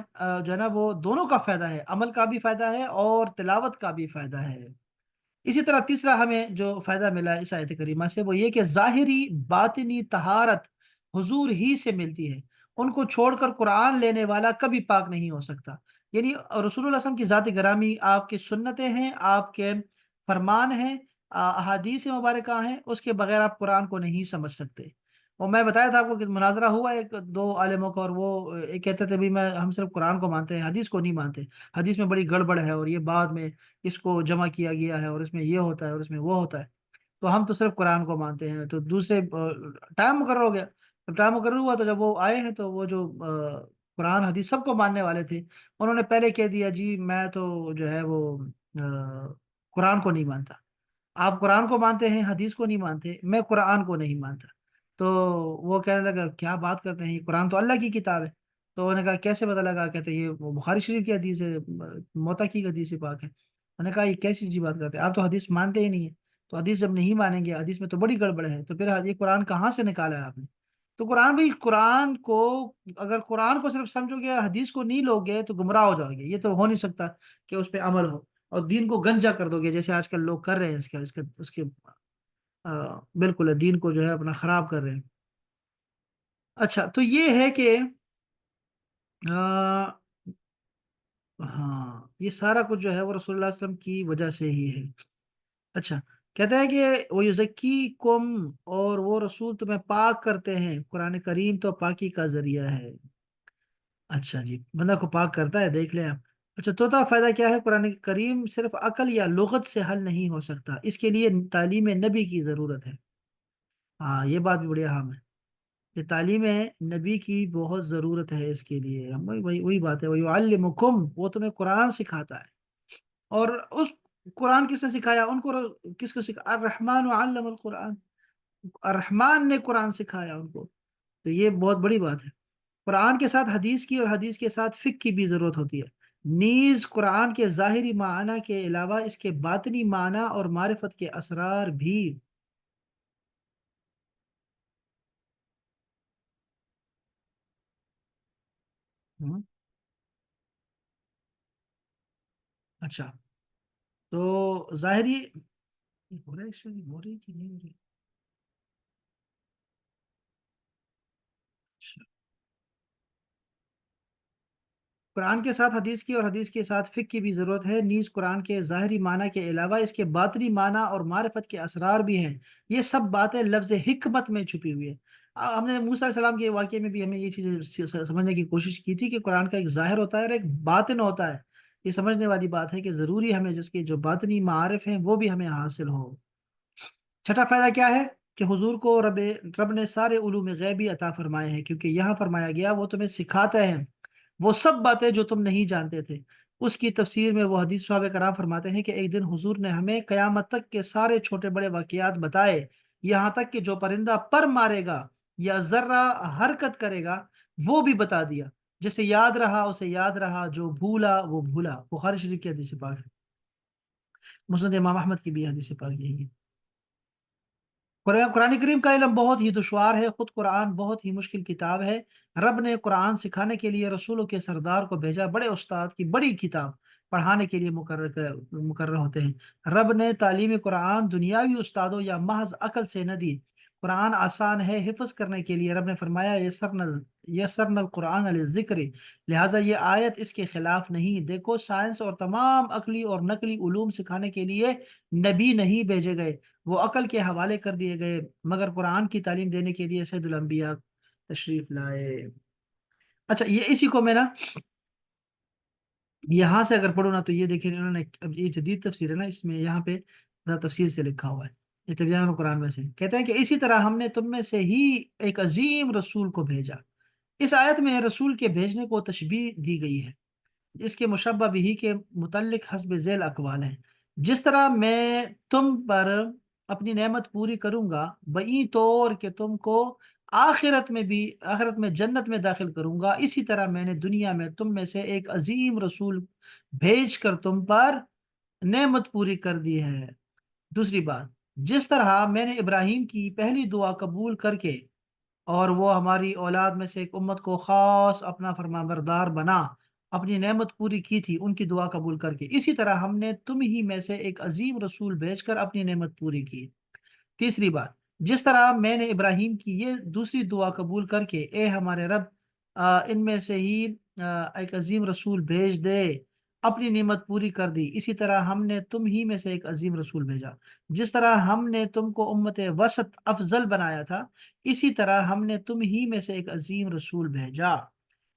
جو ہے نا وہ دونوں کا فائدہ ہے، عمل کا بھی فائدہ ہے اور تلاوت کا بھی فائدہ ہے. اسی طرح تیسرا ہمیں جو فائدہ ملا اس آیت کریمہ سے وہ یہ کہ ظاہری باطنی طہارت حضور ہی سے ملتی ہے. ان کو چھوڑ کر قرآن لینے والا کبھی پاک نہیں ہو سکتا. یعنی رسول اللہ صلی اللہ علیہ وسلم کی ذات گرامی، آپ کی سنتیں ہیں، آپ کے فرمان ہیں، احادیث مبارکہ ہیں، اس کے بغیر آپ قرآن کو نہیں سمجھ سکتے۔ اور میں بتایا تھا آپ کو کہ مناظرہ ہوا ایک دو عالموں کا، اور وہ ایک کہتے تھے بھی ہم صرف قرآن کو مانتے ہیں، حدیث کو نہیں مانتے، حدیث میں بڑی گڑبڑ ہے، اور یہ بعد میں اس کو جمع کیا گیا ہے، اور اس میں یہ ہوتا ہے اور اس میں وہ ہوتا ہے، تو ہم تو صرف قرآن کو مانتے ہیں۔ تو دوسرے ٹائم مقرر ہو گیا، جب ٹائم مقرر ہوا تو جب وہ آئے ہیں تو وہ جو قرآن حدیث سب کو ماننے والے تھے، انہوں نے پہلے کہہ دیا جی میں تو جو ہے وہ قرآن کو نہیں مانتا۔ آپ قرآن کو مانتے ہیں، حدیث کو نہیں مانتے، میں قرآن کو نہیں مانتا۔ تو وہ کہنے لگا کیا بات کرتے ہیں، یہ قرآن تو اللہ کی کتاب ہے۔ تو انہوں نے کہا کیسے پتہ لگا؟ کہتے یہ وہ بخاری شریف کی حدیث ہے، موطا کی حدیث پاک ہے۔ میں نے کہا یہ کیسی جی بات کرتے ہیں، آپ تو حدیث مانتے ہی نہیں ہیں، تو حدیث جب نہیں مانیں گے، حدیث میں تو بڑی گڑبڑ ہے، تو پھر یہ قرآن کہاں سے نکالا ہے آپ نے؟ تو قرآن بھی، قرآن کو اگر قرآن کو صرف سمجھو گے، حدیث کو نہیں لوگے تو گمراہ ہو جاؤ گے، یہ تو ہو نہیں سکتا کہ اس پہ عمل ہو، اور دین کو گنجا کر دو گے جیسے آج کل لوگ کر رہے ہیں، اس کے بالکل ہے، دین کو جو ہے اپنا خراب کر رہے ہیں۔ اچھا تو یہ ہے کہ آ، ہاں یہ سارا کچھ جو ہے وہ رسول اللہ صلی اللہ علیہ وسلم کی وجہ سے ہی ہے۔ اچھا، کہتا ہے کہ وہ یزکیکم، اور وہ رسول تمہیں پاک کرتے ہیں، قرآن کریم تو پاکی کا ذریعہ ہے۔ اچھا جی، بندہ کو پاک کرتا ہے، دیکھ لیں آپ۔ اچھا، توتا فائدہ کیا ہے؟ قرآن کریم صرف عقل یا لغت سے حل نہیں ہو سکتا، اس کے لیے تعلیم نبی کی ضرورت ہے۔ ہاں یہ بات بھی بڑی اہم ہے کہ تعلیم نبی کی بہت ضرورت ہے اس کے لیے، ہم وہی بات ہے، وَيُعَلِّمُكُمْ، وہ تمہیں قرآن سکھاتا ہے۔ اور اس قرآن کس نے سکھایا ان کو؟ کس کو سکھایا؟ الرحمن علم القرآن، الرحمن نے قرآن سکھایا ان کو۔ تو یہ بہت بڑی بات ہے۔ قرآن کے ساتھ حدیث کی، اور حدیث کے ساتھ فقہ کی بھی ضرورت ہوتی ہے۔ نیز قرآن کے ظاہری معنی کے علاوہ اس کے باطنی معنی اور معرفت کے اسرار بھی۔ ہوں، اچھا تو ظاہری ہو رہا ہے، ہو رہی کہ نہیں ہو رہی؟ اچھا، قرآن کے ساتھ حدیث کی، اور حدیث کے ساتھ فقہ کی بھی ضرورت ہے، نیز قرآن کے ظاہری معنی کے علاوہ اس کے باطنی معنی اور معرفت کے اسرار بھی ہیں۔ یہ سب باتیں لفظ حکمت میں چھپی ہوئی ہیں۔ ہم نے موسیٰ علیہ السلام کے واقعے میں بھی ہمیں یہ چیز سمجھنے کی کوشش کی تھی کہ قرآن کا ایک ظاہر ہوتا ہے اور ایک باطن ہوتا ہے۔ یہ سمجھنے والی بات ہے کہ ضروری ہمیں جس کے جو باطنی معارف ہیں وہ بھی ہمیں حاصل ہو۔ چھٹا فائدہ کیا ہے؟ کہ حضور کو رب نے سارے علوم غیبی عطا فرمائے ہیں، کیونکہ یہاں فرمایا گیا وہ تمہیں سکھاتے ہیں وہ سب باتیں جو تم نہیں جانتے تھے۔ اس کی تفسیر میں وہ حدیث صحابہ کرام فرماتے ہیں کہ ایک دن حضور نے ہمیں قیامت تک کے سارے چھوٹے بڑے واقعات بتائے، یہاں تک کہ جو پرندہ پر مارے گا یا ذرہ حرکت کرے گا وہ بھی بتا دیا، جسے یاد رہا اسے یاد رہا، جو بھولا وہ بھولا۔ بخاری شریف کی حدیث پاک ہے، مسند امام احمد کی بھی حدیث پاک یہی ہے۔ قرآن کریم کا علم بہت ہی دشوار ہے، خود قرآن بہت ہی مشکل کتاب ہے۔ رب نے قرآن سکھانے کے لیے رسولوں کے سردار کو بھیجا، بڑے استاد کی بڑی کتاب پڑھانے کے لیے مقرر ہوتے ہیں۔ رب نے تعلیم قرآن دنیاوی استادوں یا محض عقل سے نہ دی۔ قرآن آسان ہے حفظ کرنے کے لیے، رب نے فرمایا یسرنا القرآن للذکر، لہٰذا یہ آیت اس کے خلاف نہیں۔ دیکھو سائنس اور تمام عقلی اور نقلی علوم سکھانے کے لیے نبی نہیں بھیجے گئے، وہ عقل کے حوالے کر دیے گئے، مگر قرآن کی تعلیم دینے کے لیے سید الانبیاء تشریف لائے۔ اچھا یہ اسی کو میں نا یہاں سے اگر پڑھوں نا تو یہ دیکھیں انہوں نے، اب یہ جدید تفسیر ہے نا، اس میں یہاں پہ ذرا تفسیر سے لکھا ہوا ہے، یہ تبیان القرآن میں سے کہتے ہیں کہ اسی طرح ہم نے تم میں سے ہی ایک عظیم رسول کو بھیجا۔ اس آیت میں رسول کے بھیجنے کو تشبیہ دی گئی ہے، اس کے مشبہ بھی کے متعلق حسب ذیل اقوال ہیں۔ جس طرح میں تم پر اپنی نعمت پوری کروں گا بئی طور کہ تم کو آخرت میں جنت میں داخل کروں گا، اسی طرح میں نے دنیا میں تم میں سے ایک عظیم رسول بھیج کر تم پر نعمت پوری کر دی ہے۔ دوسری بات، جس طرح میں نے ابراہیم کی پہلی دعا قبول کر کے، اور وہ ہماری اولاد میں سے ایک امت کو خاص اپنا فرما بردار بنا، اپنی نعمت پوری کی تھی ان کی دعا قبول کر کے، اسی طرح ہم نے تم ہی میں سے ایک عظیم رسول بھیج کر اپنی نعمت پوری کی۔ تیسری بات، جس طرح میں نے ابراہیم کی یہ دوسری دعا قبول کر کے، اے ہمارے رب ان میں سے ہی ایک عظیم رسول بھیج دے، اپنی نعمت پوری کر دی، اسی طرح ہم نے تم ہی میں سے ایک عظیم رسول بھیجا۔ جس طرح ہم نے تم کو امت وسط افضل بنایا تھا، اسی طرح ہم نے تم ہی میں سے ایک عظیم رسول بھیجا۔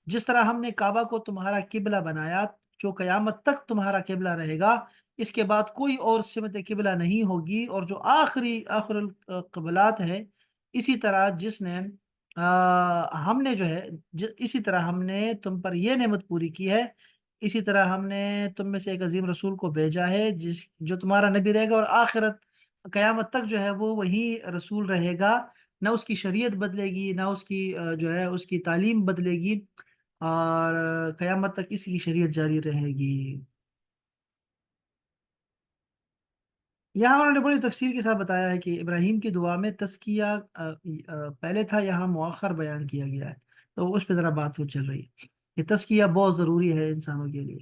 جس طرح ہم نے کعبہ کو تمہارا قبلہ بنایا، جو قیامت تک تمہارا قبلہ رہے گا، اس کے بعد کوئی اور سمت قبلہ نہیں ہوگی، اور جو آخر القبلات ہے، اسی طرح ہم نے جو ہے اسی طرح ہم نے تم پر یہ نعمت پوری کی ہے، اسی طرح ہم نے تم میں سے ایک عظیم رسول کو بھیجا ہے، جو تمہارا نبی رہے گا، اور آخرت قیامت تک جو ہے وہ وہی رسول رہے گا۔ نہ اس کی شریعت بدلے گی، نہ اس کی جو ہے اس کی تعلیم بدلے گی، اور قیامت تک اسی کی شریعت جاری رہے گی۔ یہاں انہوں نے بڑی تفصیل کے ساتھ بتایا ہے کہ ابراہیم کی دعا میں تزکیہ پہلے تھا، یہاں مؤخر بیان کیا گیا ہے، تو اس پہ ذرا بات ہو چل رہی ہے کہ تزکیہ بہت ضروری ہے انسانوں کے لیے۔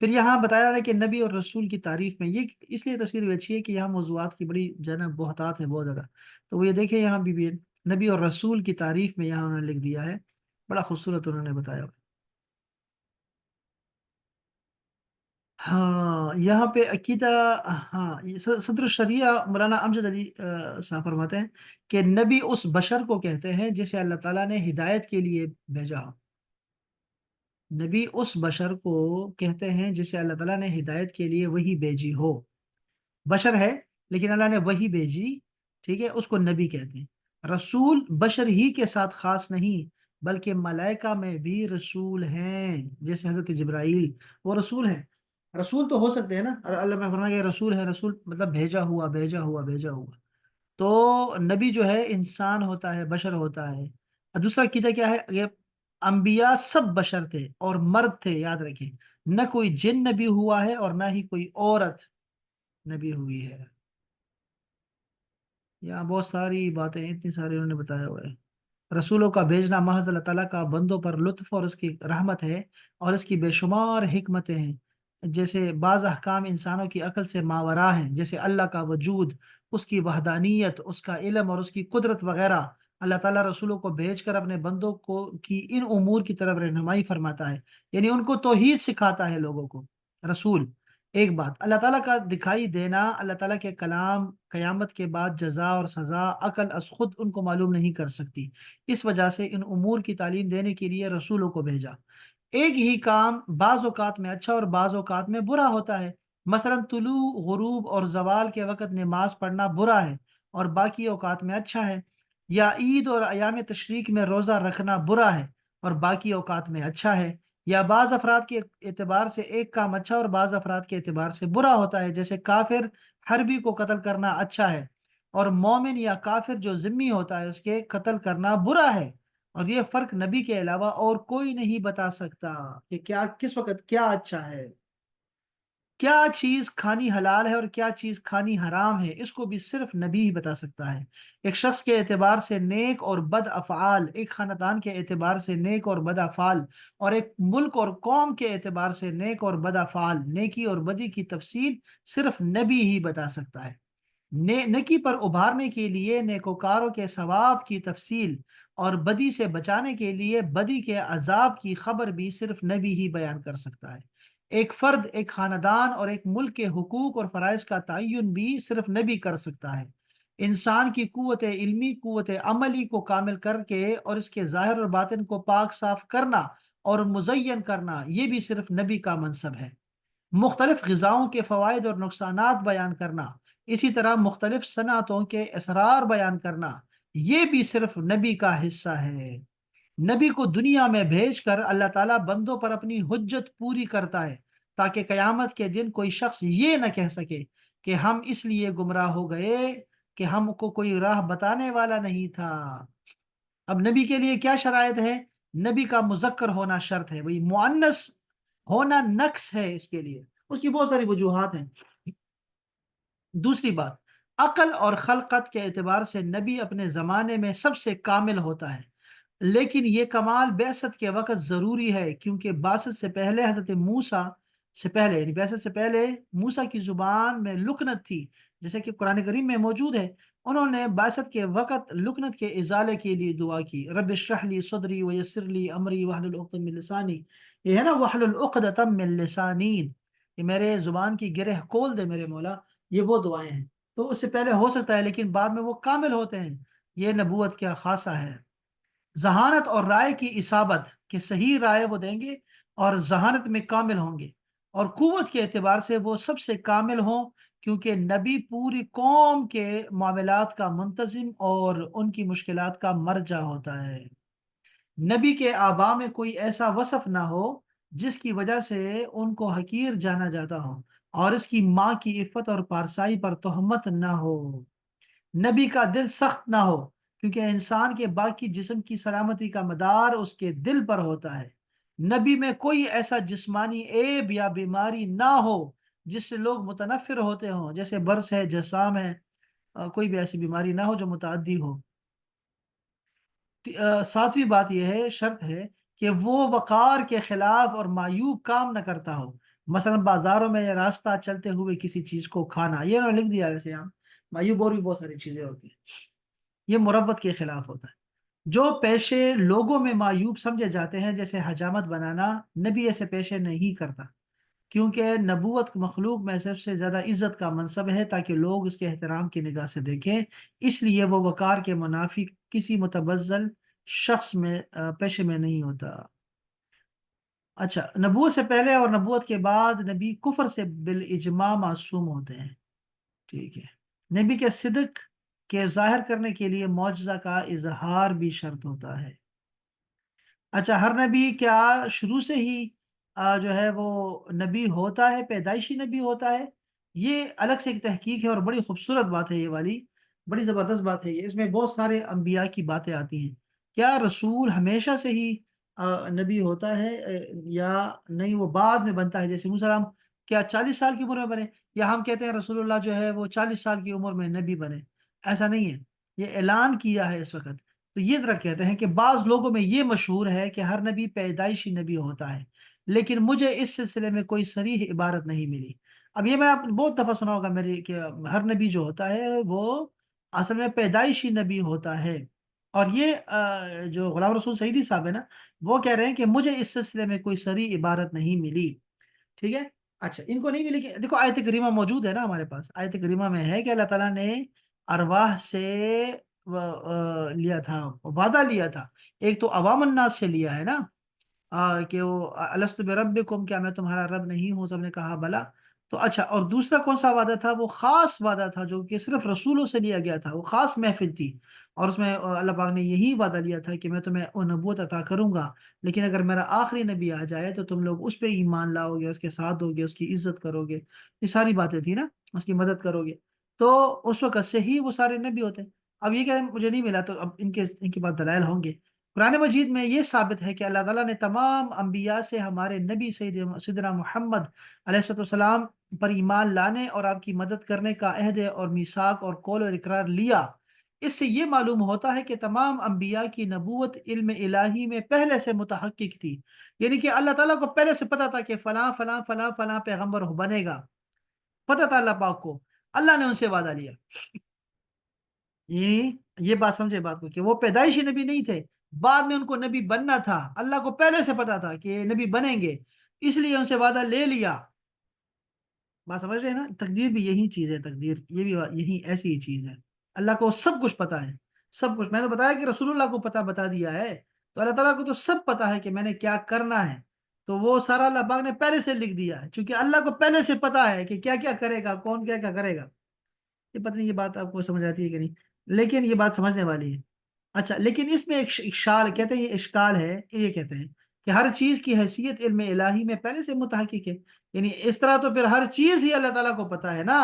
پھر یہاں بتایا رہا ہے کہ نبی اور رسول کی تعریف میں، یہ اس لیے تفسیر بھی اچھی ہے کہ یہاں موضوعات کی بڑی جو ہے نا بہتات ہے بہت زیادہ، تو وہ یہ دیکھیں یہاں بھی نبی اور رسول کی تعریف میں یہاں انہوں نے لکھ دیا ہے، بڑا خوبصورت انہوں نے بتایا۔ ہاں یہاں پہ عقیدہ، ہاں یہ صدر الشریعہ مولانا امجد علی صاحب فرماتے ہیں کہ نبی اس بشر کو کہتے ہیں جسے اللہ تعالیٰ نے ہدایت کے لیے بھیجا ہو۔ نبی اس بشر کو کہتے ہیں جسے اللہ تعالیٰ نے ہدایت کے لیے وہی بھیجی ہو، بشر ہے لیکن اللہ نے وہی بھیجی، ٹھیک ہے، اس کو نبی کہتے ہیں۔ رسول بشر ہی کے ساتھ خاص نہیں، بلکہ ملائکہ میں بھی رسول ہیں، جیسے حضرت جبرائیل وہ رسول ہیں۔ رسول تو ہو سکتے ہیں نا، اور اللہ میں فرمایا کہ رسول ہے، رسول مطلب بھیجا ہوا بھیجا ہوا بھیجا ہوا، تو نبی جو ہے انسان ہوتا ہے، بشر ہوتا ہے۔ اور دوسرا عقیدہ کیا ہے کہ انبیاء سب بشر تھے اور مرد تھے، یاد رکھیں، نہ کوئی جن نبی ہوا ہے اور نہ ہی کوئی عورت نبی ہوئی ہے۔ یہاں بہت ساری باتیں، اتنی ساری انہوں نے بتایا ہوا ہے۔ رسولوں کا بھیجنا محض اللہ تعالیٰ کا بندوں پر لطف اور اس کی رحمت ہے، اور اس کی بے شمار حکمتیں ہیں۔ جیسے بعض احکام انسانوں کی عقل سے ماورا ہیں، جیسے اللہ کا وجود، اس کی وحدانیت، اس کا علم اور اس کی قدرت وغیرہ۔ اللہ تعالیٰ رسولوں کو بھیج کر اپنے بندوں کو کی ان امور کی طرف رہنمائی فرماتا ہے، یعنی ان کو توحید سکھاتا ہے لوگوں کو۔ رسول ایک بات، اللہ تعالیٰ کا دکھائی دینا، اللہ تعالیٰ کے کلام، قیامت کے بعد جزا اور سزا، عقل از خود ان کو معلوم نہیں کر سکتی، اس وجہ سے ان امور کی تعلیم دینے کے لیے رسولوں کو بھیجا۔ ایک ہی کام بعض اوقات میں اچھا اور بعض اوقات میں برا ہوتا ہے، مثلا طلوع، غروب اور زوال کے وقت نماز پڑھنا برا ہے اور باقی اوقات میں اچھا ہے، یا عید اور ایام تشریق میں روزہ رکھنا برا ہے اور باقی اوقات میں اچھا ہے، یا بعض افراد کے اعتبار سے ایک کام اچھا اور بعض افراد کے اعتبار سے برا ہوتا ہے، جیسے کافر حربی کو قتل کرنا اچھا ہے، اور مومن یا کافر جو ذمی ہوتا ہے اس کے قتل کرنا برا ہے۔ اور یہ فرق نبی کے علاوہ اور کوئی نہیں بتا سکتا کہ کیا کس وقت کیا اچھا ہے، کیا چیز کھانی حلال ہے اور کیا چیز کھانی حرام ہے، اس کو بھی صرف نبی ہی بتا سکتا ہے۔ ایک شخص کے اعتبار سے نیک اور بد افعال، ایک خاندان کے اعتبار سے نیک اور بد افعال، اور ایک ملک اور قوم کے اعتبار سے نیک اور بد افعال، نیکی اور بدی کی تفصیل صرف نبی ہی بتا سکتا ہے۔ نیکی پر ابھارنے کے لیے نیکوکاروں کے ثواب کی تفصیل، اور بدی سے بچانے کے لیے بدی کے عذاب کی خبر بھی صرف نبی ہی بیان کر سکتا ہے۔ ایک فرد، ایک خاندان اور ایک ملک کے حقوق اور فرائض کا تعین بھی صرف نبی کر سکتا ہے۔ انسان کی قوت علمی، قوت عملی کو کامل کر کے اور اس کے ظاہر اور باطن کو پاک صاف کرنا اور مزین کرنا، یہ بھی صرف نبی کا منصب ہے۔ مختلف غذاؤں کے فوائد اور نقصانات بیان کرنا، اسی طرح مختلف صنعتوں کے اسرار بیان کرنا، یہ بھی صرف نبی کا حصہ ہے۔ نبی کو دنیا میں بھیج کر اللہ تعالیٰ بندوں پر اپنی حجت پوری کرتا ہے، تاکہ قیامت کے دن کوئی شخص یہ نہ کہہ سکے کہ ہم اس لیے گمراہ ہو گئے کہ ہم کو کوئی راہ بتانے والا نہیں تھا۔ اب نبی کے لیے کیا شرائط ہے؟ نبی کا مذکر ہونا شرط ہے، وہی مؤنث ہونا نقص ہے اس کے لیے، اس کی بہت ساری وجوہات ہیں۔ دوسری بات، عقل اور خلقت کے اعتبار سے نبی اپنے زمانے میں سب سے کامل ہوتا ہے، لیکن یہ کمال بعثت کے وقت ضروری ہے، کیونکہ بعثت سے پہلے حضرت موسیٰ سے پہلے، یعنی بعثت سے پہلے موسیٰ کی زبان میں لکنت تھی، جیسے کہ قرآن کریم میں موجود ہے، انہوں نے بعثت کے وقت لکنت کے ازالے کے لیے دعا کی، رب اشرح لی صدری ویسر لی امری واحلل عقدۃ من لسانی، یہ ہے نا واحلل عقدۃ من لسانی، یہ میرے زبان کی گرہ کھول دے میرے مولا، یہ وہ دعائیں ہیں۔ تو اس سے پہلے ہو سکتا ہے لیکن بعد میں وہ کامل ہوتے ہیں، یہ نبوت کیا خاصہ ہے۔ ذہانت اور رائے کی اصابت، کہ صحیح رائے وہ دیں گے اور ذہانت میں کامل ہوں گے، اور قوت کے اعتبار سے وہ سب سے کامل ہوں، کیونکہ نبی پوری قوم کے معاملات کا منتظم اور ان کی مشکلات کا مرجع ہوتا ہے۔ نبی کے آبا میں کوئی ایسا وصف نہ ہو جس کی وجہ سے ان کو حقیر جانا جاتا ہو، اور اس کی ماں کی عفت اور پارسائی پر تہمت نہ ہو۔ نبی کا دل سخت نہ ہو، کیونکہ انسان کے باقی جسم کی سلامتی کا مدار اس کے دل پر ہوتا ہے۔ نبی میں کوئی ایسا جسمانی عیب یا بیماری نہ ہو جس سے لوگ متنفر ہوتے ہوں، جیسے برس ہے، جسام ہے، کوئی بھی ایسی بیماری نہ ہو جو متعدی ہو۔ ساتویں بات یہ ہے، شرط ہے کہ وہ وقار کے خلاف اور معیوب کام نہ کرتا ہو، مثلا بازاروں میں یا راستہ چلتے ہوئے کسی چیز کو کھانا، یہ انہوں نے لکھ دیا ویسے یہاں، معیوب اور بھی بہت ساری چیزیں ہوتی ہیں، یہ مروت کے خلاف ہوتا ہے۔ جو پیشے لوگوں میں معیوب سمجھے جاتے ہیں جیسے حجامت بنانا، نبی ایسے پیشے نہیں کرتا، کیونکہ نبوت مخلوق میں سب سے زیادہ عزت کا منصب ہے تاکہ لوگ اس کے احترام کی نگاہ سے دیکھیں، اس لیے وہ وقار کے منافی کسی متبذل شخص میں پیشے میں نہیں ہوتا۔ اچھا، نبوت سے پہلے اور نبوت کے بعد نبی کفر سے بالاجماع معصوم ہوتے ہیں، ٹھیک ہے۔ نبی کے صدق کے ظاہر کرنے کے لیے معجزہ کا اظہار بھی شرط ہوتا ہے۔ اچھا، ہر نبی کیا شروع سے ہی جو ہے وہ نبی ہوتا ہے، پیدائشی نبی ہوتا ہے؟ یہ الگ سے ایک تحقیق ہے اور بڑی خوبصورت بات ہے، یہ والی بڑی زبردست بات ہے، یہ اس میں بہت سارے انبیاء کی باتیں آتی ہیں۔ کیا رسول ہمیشہ سے ہی نبی ہوتا ہے یا نہیں، وہ بعد میں بنتا ہے؟ جیسے موسیٰ علیہ السلام کیا 40 سال کی عمر میں بنے، یا ہم کہتے ہیں رسول اللہ جو ہے وہ 40 سال کی عمر میں نبی بنے؟ ایسا نہیں ہے، یہ اعلان کیا ہے اس وقت۔ تو یہ ذرا کہتے ہیں کہ بعض لوگوں میں یہ مشہور ہے کہ ہر نبی پیدائشی نبی ہوتا ہے، لیکن مجھے اس سلسلے میں کوئی صریح عبارت نہیں ملی۔ اب یہ میں آپ نے بہت دفعہ سنا ہوگا میری، کہ ہر نبی جو ہوتا ہے وہ اصل میں پیدائشی نبی ہوتا ہے، اور یہ جو غلام رسول سعیدی صاحب ہے نا، وہ کہہ رہے ہیں کہ مجھے اس سلسلے میں کوئی صریح عبارت نہیں ملی، ٹھیک ہے۔ اچھا، ان کو نہیں ملی کہ دیکھو آیت کریمہ موجود ہے نا ہمارے پاس، آیت کریمہ میں ہے کہ اللہ تعالیٰ نے ارواح سے لیا تھا، وعدہ لیا تھا، ایک تو عوام الناس سے لیا ہے نا، کہ وہ الست بربکم، کیا میں تمہارا رب نہیں ہوں؟ سب نے کہا بلا۔ تو اچھا، اور دوسرا کون سا وعدہ تھا؟ وہ خاص وعدہ تھا جو کہ صرف رسولوں سے لیا گیا تھا، وہ خاص محفل تھی، اور اس میں اللہ پاک نے یہی وعدہ لیا تھا کہ میں تمہیں وہ نبوت عطا کروں گا، لیکن اگر میرا آخری نبی آ جائے تو تم لوگ اس پہ ایمان لاؤ گے، اس کے ساتھ دو گے، اس کی عزت کرو گے، یہ ساری باتیں تھی نا، اس کی مدد کرو گے، تو اس وقت سے ہی وہ سارے نبی ہوتے ہیں۔ اب یہ کہ مجھے نہیں ملا، تو اب ان کے بعد دلائل ہوں گے۔ قرآن مجید میں یہ ثابت ہے کہ اللہ تعالیٰ نے تمام انبیاء سے ہمارے نبی سیدنا محمد علیہ السلام پر ایمان لانے اور آپ کی مدد کرنے کا عہد اور میثاق اور قول اور اقرار لیا۔ اس سے یہ معلوم ہوتا ہے کہ تمام انبیاء کی نبوت علم الہی میں پہلے سے متحقق تھی، یعنی کہ اللہ تعالیٰ کو پہلے سے پتا تھا کہ فلاں فلاں فلاں فلاں پیغمبر بنے گا، پتا تھا اللہ پاک کو، اللہ نے ان سے وعدہ لیا۔ یہ بات سمجھے بات کو، کہ وہ پیدائشی نبی نہیں تھے، بعد میں ان کو نبی بننا تھا، اللہ کو پہلے سے پتا تھا کہ یہ نبی بنیں گے، اس لیے ان سے وعدہ لے لیا۔ بات سمجھ رہے ہیں نا؟ تقدیر بھی یہی چیز ہے، تقدیر یہ بھی یہی ایسی ہی چیز ہے، اللہ کو سب کچھ پتا ہے، سب کچھ، میں نے بتایا کہ رسول اللہ کو پتا بتا دیا ہے، تو اللہ تعالیٰ کو تو سب پتا ہے کہ میں نے کیا کرنا ہے، تو وہ سارا اللہ پاک نے پہلے سے لکھ دیا ہے، چونکہ اللہ کو پہلے سے پتا ہے کہ کیا کیا کرے گا، کون کیا کیا کرے گا۔ یہ پتہ نہیں یہ بات آپ کو سمجھ آتی ہے کہ نہیں، لیکن یہ بات سمجھنے والی ہے۔ اچھا، لیکن اس میں ایک اشکال کہتے ہیں، یہ اشکال ہے، یہ کہتے ہیں کہ ہر چیز کی حیثیت علم الہی میں پہلے سے متحقق ہے، یعنی اس طرح تو پھر ہر چیز ہی اللہ تعالیٰ کو پتا ہے نا،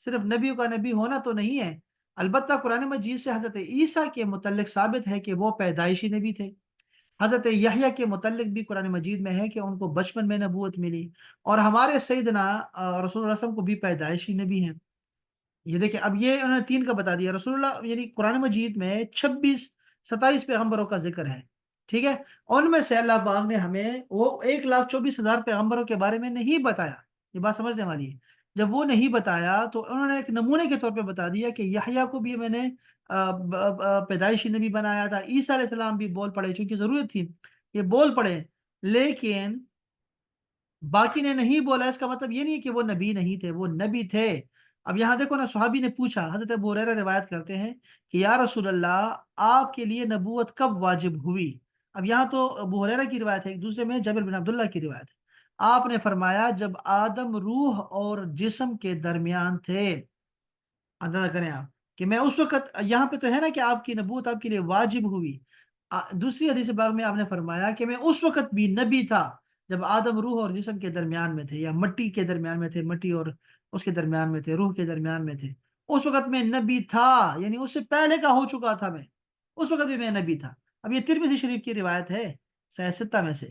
صرف نبیوں کا نبی ہونا تو نہیں ہے۔ البتہ قرآن مجید سے حضرت عیسیٰ کے متعلق ثابت ہے کہ وہ پیدائشی نبی تھے، حضرت یحییٰ کے متعلق بھی قرآن مجید میں ہے کہ ان کو بچپن میں نبوت ملی، اور ہمارے سیدنا رسول اللہ صلی اللہ علیہ وسلم کو بھی پیدائشی نبی ہیں۔ یہ دیکھیں، اب یہ انہوں نے 3 کا بتا دیا، رسول اللہ یعنی قرآن مجید میں 27 پیغمبروں کا ذکر ہے، ٹھیک ہے، ان میں سے اللہ پاک نے ہمیں وہ 1,24,000 پیغمبروں کے بارے میں نہیں بتایا، یہ بات سمجھنے والی ہے، جب وہ نہیں بتایا تو انہوں نے ایک نمونے کے طور پہ بتا دیا کہ یحییٰ کو بھی میں نے پیدائشی نبی بنایا تھا، عیسیٰ علیہ السلام بھی بول پڑے چونکہ ضرورت تھی یہ بول پڑے، لیکن باقی نے نہیں بولا۔ اس کا مطلب یہ نہیں ہے کہ وہ نبی نہیں تھے، وہ نبی تھے۔ اب یہاں دیکھو نا، صحابی نے پوچھا، حضرت ابو ہریرہ روایت کرتے ہیں کہ یا رسول اللہ، آپ کے لیے نبوت کب واجب ہوئی؟ اب یہاں تو ابو ہریرہ کی روایت ہے، ایک دوسرے میں جابر بن عبداللہ کی روایت ہے۔ آپ نے فرمایا جب آدم روح اور جسم کے درمیان تھے۔ اندازہ کریں آپ کہ میں اس وقت، یہاں پہ تو ہے نا کہ آپ کی نبوت آپ کے لیے واجب ہوئی۔ دوسری حدیث پاک میں آپ نے فرمایا کہ میں اس وقت بھی نبی تھا جب آدم روح اور جسم کے درمیان میں تھے، یا مٹی کے درمیان میں تھے، مٹی اور اس کے درمیان میں تھے، روح کے درمیان میں تھے، اس وقت میں نبی تھا، یعنی اس سے پہلے کا ہو چکا تھا میں، اس وقت بھی میں نبی تھا۔ اب یہ ترمذی شریف کی روایت ہے، صحیح ستہ میں سے۔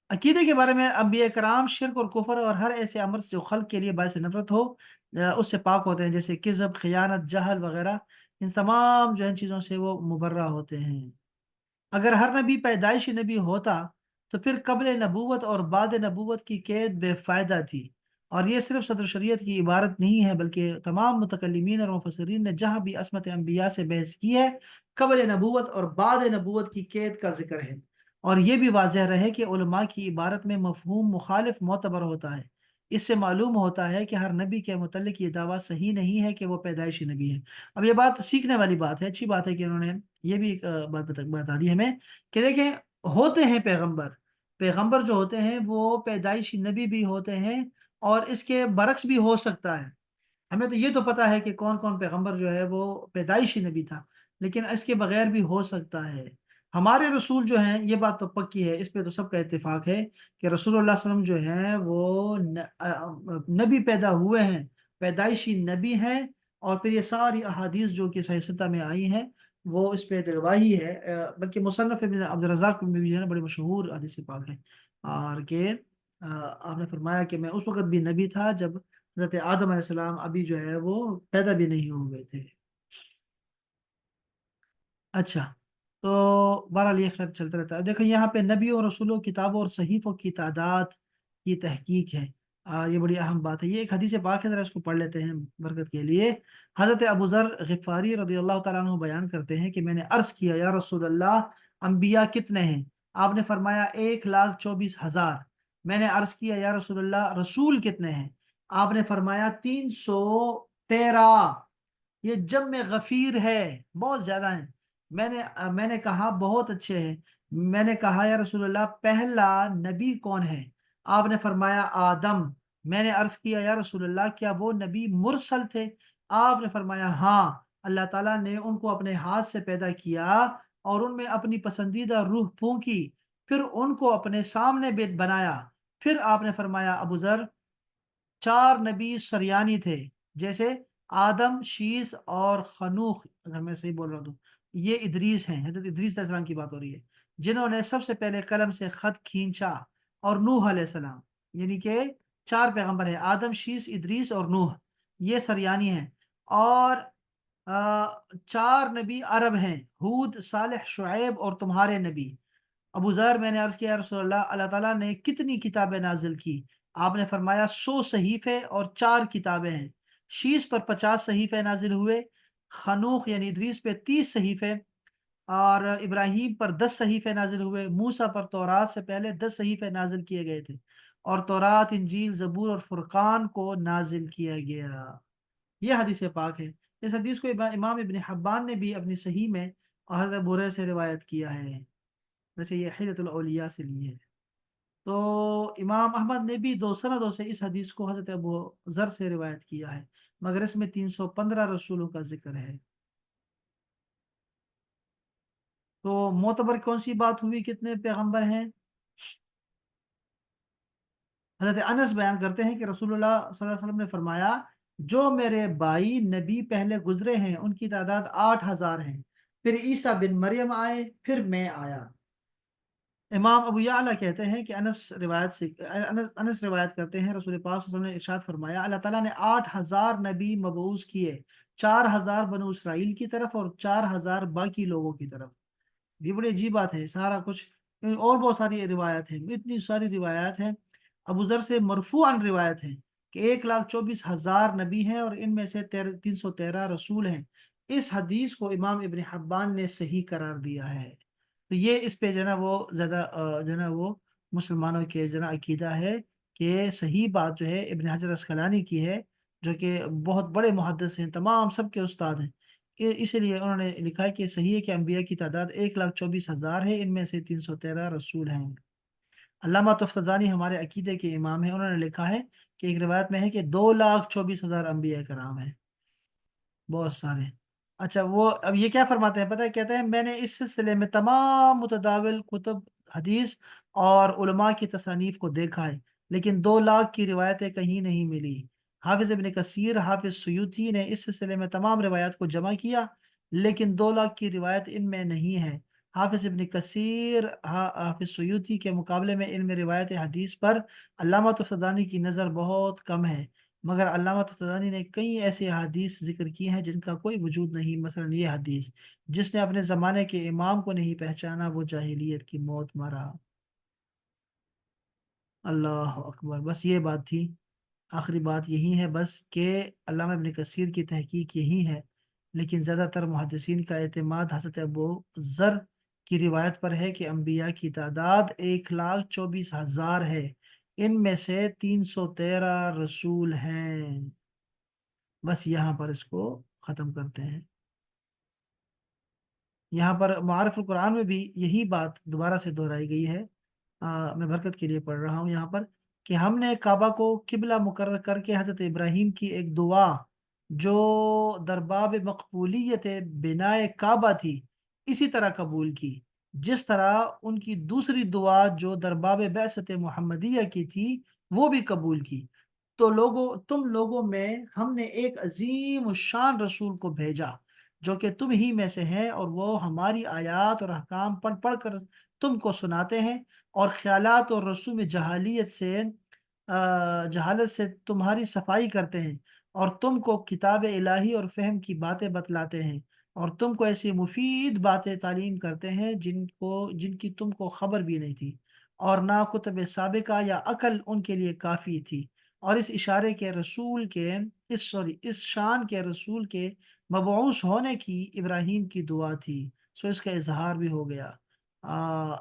عقیدے کے بارے میں انبیاء کرام شرک اور کفر اور ہر ایسے عمل جو خلق کے لیے باعث نفرت ہو اس سے پاک ہوتے ہیں، جیسے کذب، خیانت، جہل وغیرہ۔ ان تمام جو ہے چیزوں سے وہ مبرہ ہوتے ہیں۔ اگر ہر نبی پیدائشی نبی ہوتا تو پھر قبل نبوت اور بعد نبوت کی قید بے فائدہ تھی، اور یہ صرف صدر شریعت کی عبارت نہیں ہے بلکہ تمام متکلمین اور مفسرین نے جہاں بھی عصمت انبیاء سے بحث کی ہے، قبل نبوت اور بعد نبوت کی قید کا ذکر ہے۔ اور یہ بھی واضح رہے کہ علماء کی عبارت میں مفہوم مخالف معتبر ہوتا ہے۔ اس سے معلوم ہوتا ہے کہ ہر نبی کے متعلق یہ دعویٰ صحیح نہیں ہے کہ وہ پیدائشی نبی ہے۔ اب یہ بات سیکھنے والی بات ہے، اچھی بات ہے کہ انہوں نے یہ بھی ایک بات بتا دی ہمیں کہ دیکھیں، ہوتے ہیں پیغمبر، پیغمبر جو ہوتے ہیں وہ پیدائشی نبی بھی ہوتے ہیں، اور اس کے برعکس بھی ہو سکتا ہے۔ ہمیں تو یہ تو پتا ہے کہ کون کون پیغمبر جو ہے وہ پیدائشی نبی تھا، لیکن اس کے بغیر بھی ہو سکتا ہے۔ ہمارے رسول جو ہیں، یہ بات تو پکی ہے، اس پہ تو سب کا اتفاق ہے کہ رسول اللہ صلی اللہ علیہ وسلم جو ہیں وہ نبی پیدا ہوئے ہیں، پیدائشی نبی ہیں۔ اور پھر یہ ساری احادیث جو کہ صحیح ستہ میں آئی ہیں وہ اس پہ گواہی ہے، بلکہ مصنف ابن عبد الرزاق میں بھی جو ہے نا بڑی مشہور حدیث پاک ہے، اور کہ آپ نے فرمایا کہ میں اس وقت بھی نبی تھا جب حضرت آدم علیہ السلام ابھی جو ہے وہ پیدا بھی نہیں ہوئے تھے۔ اچھا، تو بہرحال یہ خیر چلتا رہتا ہے۔ دیکھیں یہاں پہ نبیوں اور رسولوں، کتابوں اور صحیفوں کی تعداد کی تحقیق ہے، یہ بڑی اہم بات ہے۔ یہ ایک حدیث پاک ہے، ذرا اس کو پڑھ لیتے ہیں برکت کے لیے۔ حضرت ابو ذر غفاری رضی اللہ تعالیٰ عنہ بیان کرتے ہیں کہ میں نے عرض کیا یا رسول اللہ، انبیاء کتنے ہیں؟ آپ نے فرمایا 1,24,000۔ میں نے عرض کیا یا رسول اللہ، رسول کتنے ہیں؟ آپ نے فرمایا 313۔ یہ جمع غفیر ہے، بہت زیادہ ہیں۔ میں نے کہا بہت اچھے ہیں۔ میں نے کہا یا رسول اللہ، پہلا نبی کون ہے؟ آپ نے فرمایا آدم۔ میں نے عرض کیا یا رسول اللہ، کیا وہ نبی مرسل تھے؟ آپ نے فرمایا ہاں، اللہ تعالیٰ نے ان کو اپنے ہاتھ سے پیدا کیا اور ان میں اپنی پسندیدہ روح پھونکی، پھر ان کو اپنے سامنے بیٹ بنایا۔ پھر آپ نے فرمایا ابو ذر، 4 نبی سریانی تھے، جیسے آدم، شیس اور خنوخ، اگر میں صحیح بول رہا ہوں تو یہ ادریس ہیں، حضرت ادریس علیہ السلام کی بات ہو رہی ہے، جنہوں نے سب سے پہلے قلم سے خط کھینچا، اور نوح علیہ السلام، یعنی کہ 4 پیغمبر ہیں، آدم، شیس، ادریس اور نوح، یہ سریانی ہیں۔ اور 4 نبی عرب ہیں، ہود، صالح، شعیب اور تمہارے نبی۔ ابو ذر، میں نے عرض کیا یا رسول اللہ، اللہ تعالیٰ نے کتنی کتابیں نازل کی؟ آپ نے فرمایا 100 صحیفے اور 4 کتابیں ہیں۔ شیس پر 50 صحیفے نازل ہوئے، خنوخ یعنی ادریس پہ 30 صحیفے، اور ابراہیم پر 10 صحیفے نازل ہوئے۔ موسیٰ پر تورات سے پہلے 10 صحیفے نازل کیے گئے تھے، اور تورات، انجیل، زبور اور فرقان کو نازل کیا گیا۔ یہ حدیث پاک ہے۔ اس حدیث کو امام ابن حبان نے بھی اپنی صحیح میں حضرت ابو ہریرہ سے روایت کیا ہے، ویسے یہ حیلۃ الاولیاء سے لی ہے۔ تو امام احمد نے بھی 2 سندوں سے اس حدیث کو حضرت ابو ذر سے روایت کیا ہے، مگر اس میں 315 رسولوں کا ذکر ہے۔ تو معتبر کون سی بات ہوئی، کتنے پیغمبر ہیں؟ حضرت انس بیان کرتے ہیں کہ رسول اللہ صلی اللہ علیہ وسلم نے فرمایا، جو میرے بھائی نبی پہلے گزرے ہیں ان کی تعداد 8,000 ہیں، پھر عیسیٰ بن مریم آئے، پھر میں آیا۔ امام ابو یعلا کہتے ہیں کہ انس روایت کرتے ہیں، رسول پاک صلی اللہ علیہ وسلم نے ارشاد فرمایا، اللہ تعالیٰ نے 8,000 نبی مبعوث کیے، 4,000 بنو اسرائیل کی طرف اور 4,000 باقی لوگوں کی طرف۔ یہ بڑی عجیب بات ہے، سارا کچھ اور بہت ساری روایت ہیں، اتنی ساری روایات ہیں۔ ابو ذر سے مرفوعاً روایت ہے کہ 1,24,000 نبی ہیں اور ان میں سے 313 رسول ہیں۔ اس حدیث کو امام ابن حبان نے صحیح قرار دیا ہے۔ تو یہ اس پہ جو ہے نا وہ زیادہ جو ہے نا وہ مسلمانوں کے جو ہے نا عقیدہ ہے کہ صحیح بات جو ہے ابن حجر اسقلانی کی ہے، جو کہ بہت بڑے محدث ہیں، تمام سب کے استاد ہیں۔ اسی لیے انہوں نے لکھا ہے کہ صحیح ہے کہ انبیاء کی تعداد 1,24,000 ہے، ان میں سے 313 رسول ہیں۔ علامہ تفتزانی ہمارے عقیدے کے امام ہیں، انہوں نے لکھا ہے کہ ایک روایت میں ہے کہ 2,24,000 انبیاء کرام ہیں، بہت سارے۔ اچھا، وہ اب یہ کیا فرماتے ہیں پتہ ہے، کہتے ہیں میں نے اس سلسلے میں تمام متداول کتب حدیث اور علماء کی تصانیف کو دیکھا ہے، لیکن 2 لاکھ کی روایتیں کہیں نہیں ملی۔ حافظ ابن کثیر، حافظ سیوطی نے اس سلسلے میں تمام روایات کو جمع کیا، لیکن 2 لاکھ کی روایت ان میں نہیں ہے۔ حافظ ابن کثیر حافظ سیوطی کے مقابلے میں علم روایت حدیث پر علامہ تفتزانی کی نظر بہت کم ہے، مگر علامہ تفتزانی نے کئی ایسے حدیث ذکر کی ہیں جن کا کوئی وجود نہیں۔ مثلا یہ حدیث، جس نے اپنے زمانے کے امام کو نہیں پہچانا وہ جاہلیت کی موت مرا۔ اللہ اکبر، بس یہ بات تھی، آخری بات یہی ہے بس کہ علامہ ابن کثیر کی تحقیق یہی ہے، لیکن زیادہ تر محدثین کا اعتماد حضرت ابو ذر کی روایت پر ہے کہ انبیاء کی تعداد 1,24,000 ہے، ان میں سے 313 رسول ہیں۔ بس یہاں پر اس کو ختم کرتے ہیں۔ یہاں پر معارف القرآن میں بھی یہی بات دوبارہ سے دہرائی گئی ہے۔ میں برکت کے لیے پڑھ رہا ہوں یہاں پر کہ ہم نے کعبہ کو قبلہ مقرر کر کے حضرت ابراہیم کی ایک دعا جو درباب مقبولیت بنائے کعبہ تھی اسی طرح قبول کی، جس طرح ان کی دوسری دعا جو درباب بعثت محمدیہ کی تھی وہ بھی قبول کی۔ تو تم لوگوں میں ہم نے ایک عظیم الشان رسول کو بھیجا جو کہ تم ہی میں سے ہے، اور وہ ہماری آیات اور احکام پڑھ پڑھ کر تم کو سناتے ہیں، اور خیالات اور رسوم جہالت سے تمہاری صفائی کرتے ہیں، اور تم کو کتاب الہی اور فہم کی باتیں بتلاتے ہیں، اور تم کو ایسی مفید باتیں تعلیم کرتے ہیں جن کی تم کو خبر بھی نہیں تھی، اور نہ کتب سابقہ یا عقل ان کے لیے کافی تھی۔ اور اس اشارے کے رسول کے اس شان کے رسول کے مبعوث ہونے کی ابراہیم کی دعا تھی، سو اس کا اظہار بھی ہو گیا۔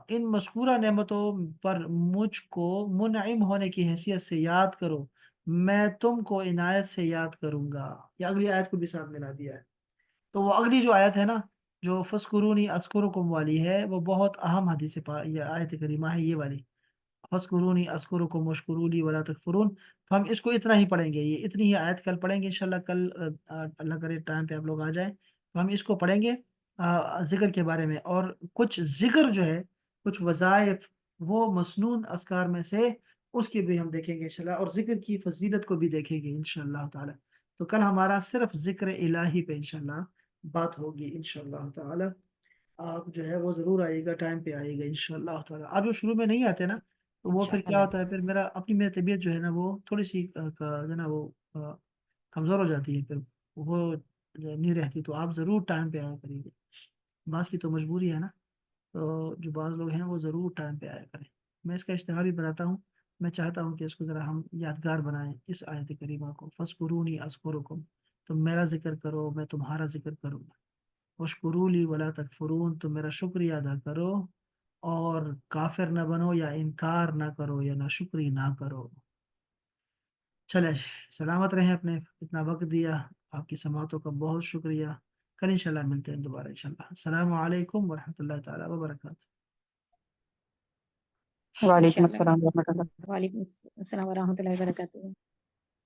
ان مذکورہ نعمتوں پر مجھ کو منعم ہونے کی حیثیت سے یاد کرو، میں تم کو عنایت سے یاد کروں گا۔ یہ اگلی آیت کو بھی ساتھ ملا دیا ہے۔ تو وہ اگلی جو آیت ہے نا، جو فَاذْكُرُونِي أَذْكُرُكُمْ والی ہے، وہ بہت اہم یہ آیت کریمہ ہے، یہ والی فَاذْكُرُونِي أَذْكُرُكُمْ وَاشْكُرُوا لِي وَلَا تَكْفُرُونَ۔ تو ہم اس کو اتنا ہی پڑھیں گے، یہ اتنی ہی آیت کل پڑھیں گے انشاءاللہ۔ کل اللہ کرے ٹائم پہ آپ لوگ آ جائیں تو ہم اس کو پڑھیں گے ذکر کے بارے میں، اور کچھ ذکر جو ہے، کچھ وظائف وہ مسنون اذکار میں سے، اس کی بھی ہم دیکھیں گے انشاءاللہ، اور ذکر کی فضیلت کو بھی دیکھیں گے انشاءاللہ تعالی۔ تو کل ہمارا صرف ذکر الہی پہ انشاءاللہ بات ہوگی انشاءاللہ تعالی۔ آپ جو ہے وہ ضرور آئیے گا، ٹائم پہ آئیے گا انشاءاللہ تعالی۔ آپ جو شروع میں نہیں آتے نا، تو وہ پھر کیا انشاءاللہ ہوتا ہے، پھر میری طبیعت جو ہے نا وہ تھوڑی سی جو ہے نا وہ کمزور ہو جاتی ہے، پھر وہ نہیں رہتی۔ تو آپ ضرور ٹائم پہ آیا کریے گا، بعض کی تو مجبوری ہے نا، تو جو بعض لوگ ہیں وہ ضرور ٹائم پہ آیا کریں۔ میں اس کا اشتہار بھی بناتا ہوں، میں چاہتا ہوں کہ اس کو ذرا ہم یادگار بنائیں، اس آیت کریمہ کو، فَاذْكُرُونِي أَذْكُرُكُمْ، تم میرا ذکر کرو میں تمہارا ذکر کروں گا، وَاشْكُرُوا لِي وَلَا تَكْفُرُونَ، تم میرا شکریہ ادا کرو اور کافر نہ بنو، یا انکار نہ کرو، یا نہ شکری نہ کرو۔ چلے سلامت رہیں، اپنے اتنا وقت دیا، آپ کی سماعتوں کا بہت شکریہ۔ کل انشاءاللہ ملتے ہیں دوبارہ انشاءاللہ۔ السلام علیکم ورحمۃ اللہ تعالیٰ وبرکاتہ۔ وعلیکم انشاءاللہ۔ السلام ورحمۃ اللہ۔ وعلیکم السلام ورحمۃ اللہ وبرکاتہ۔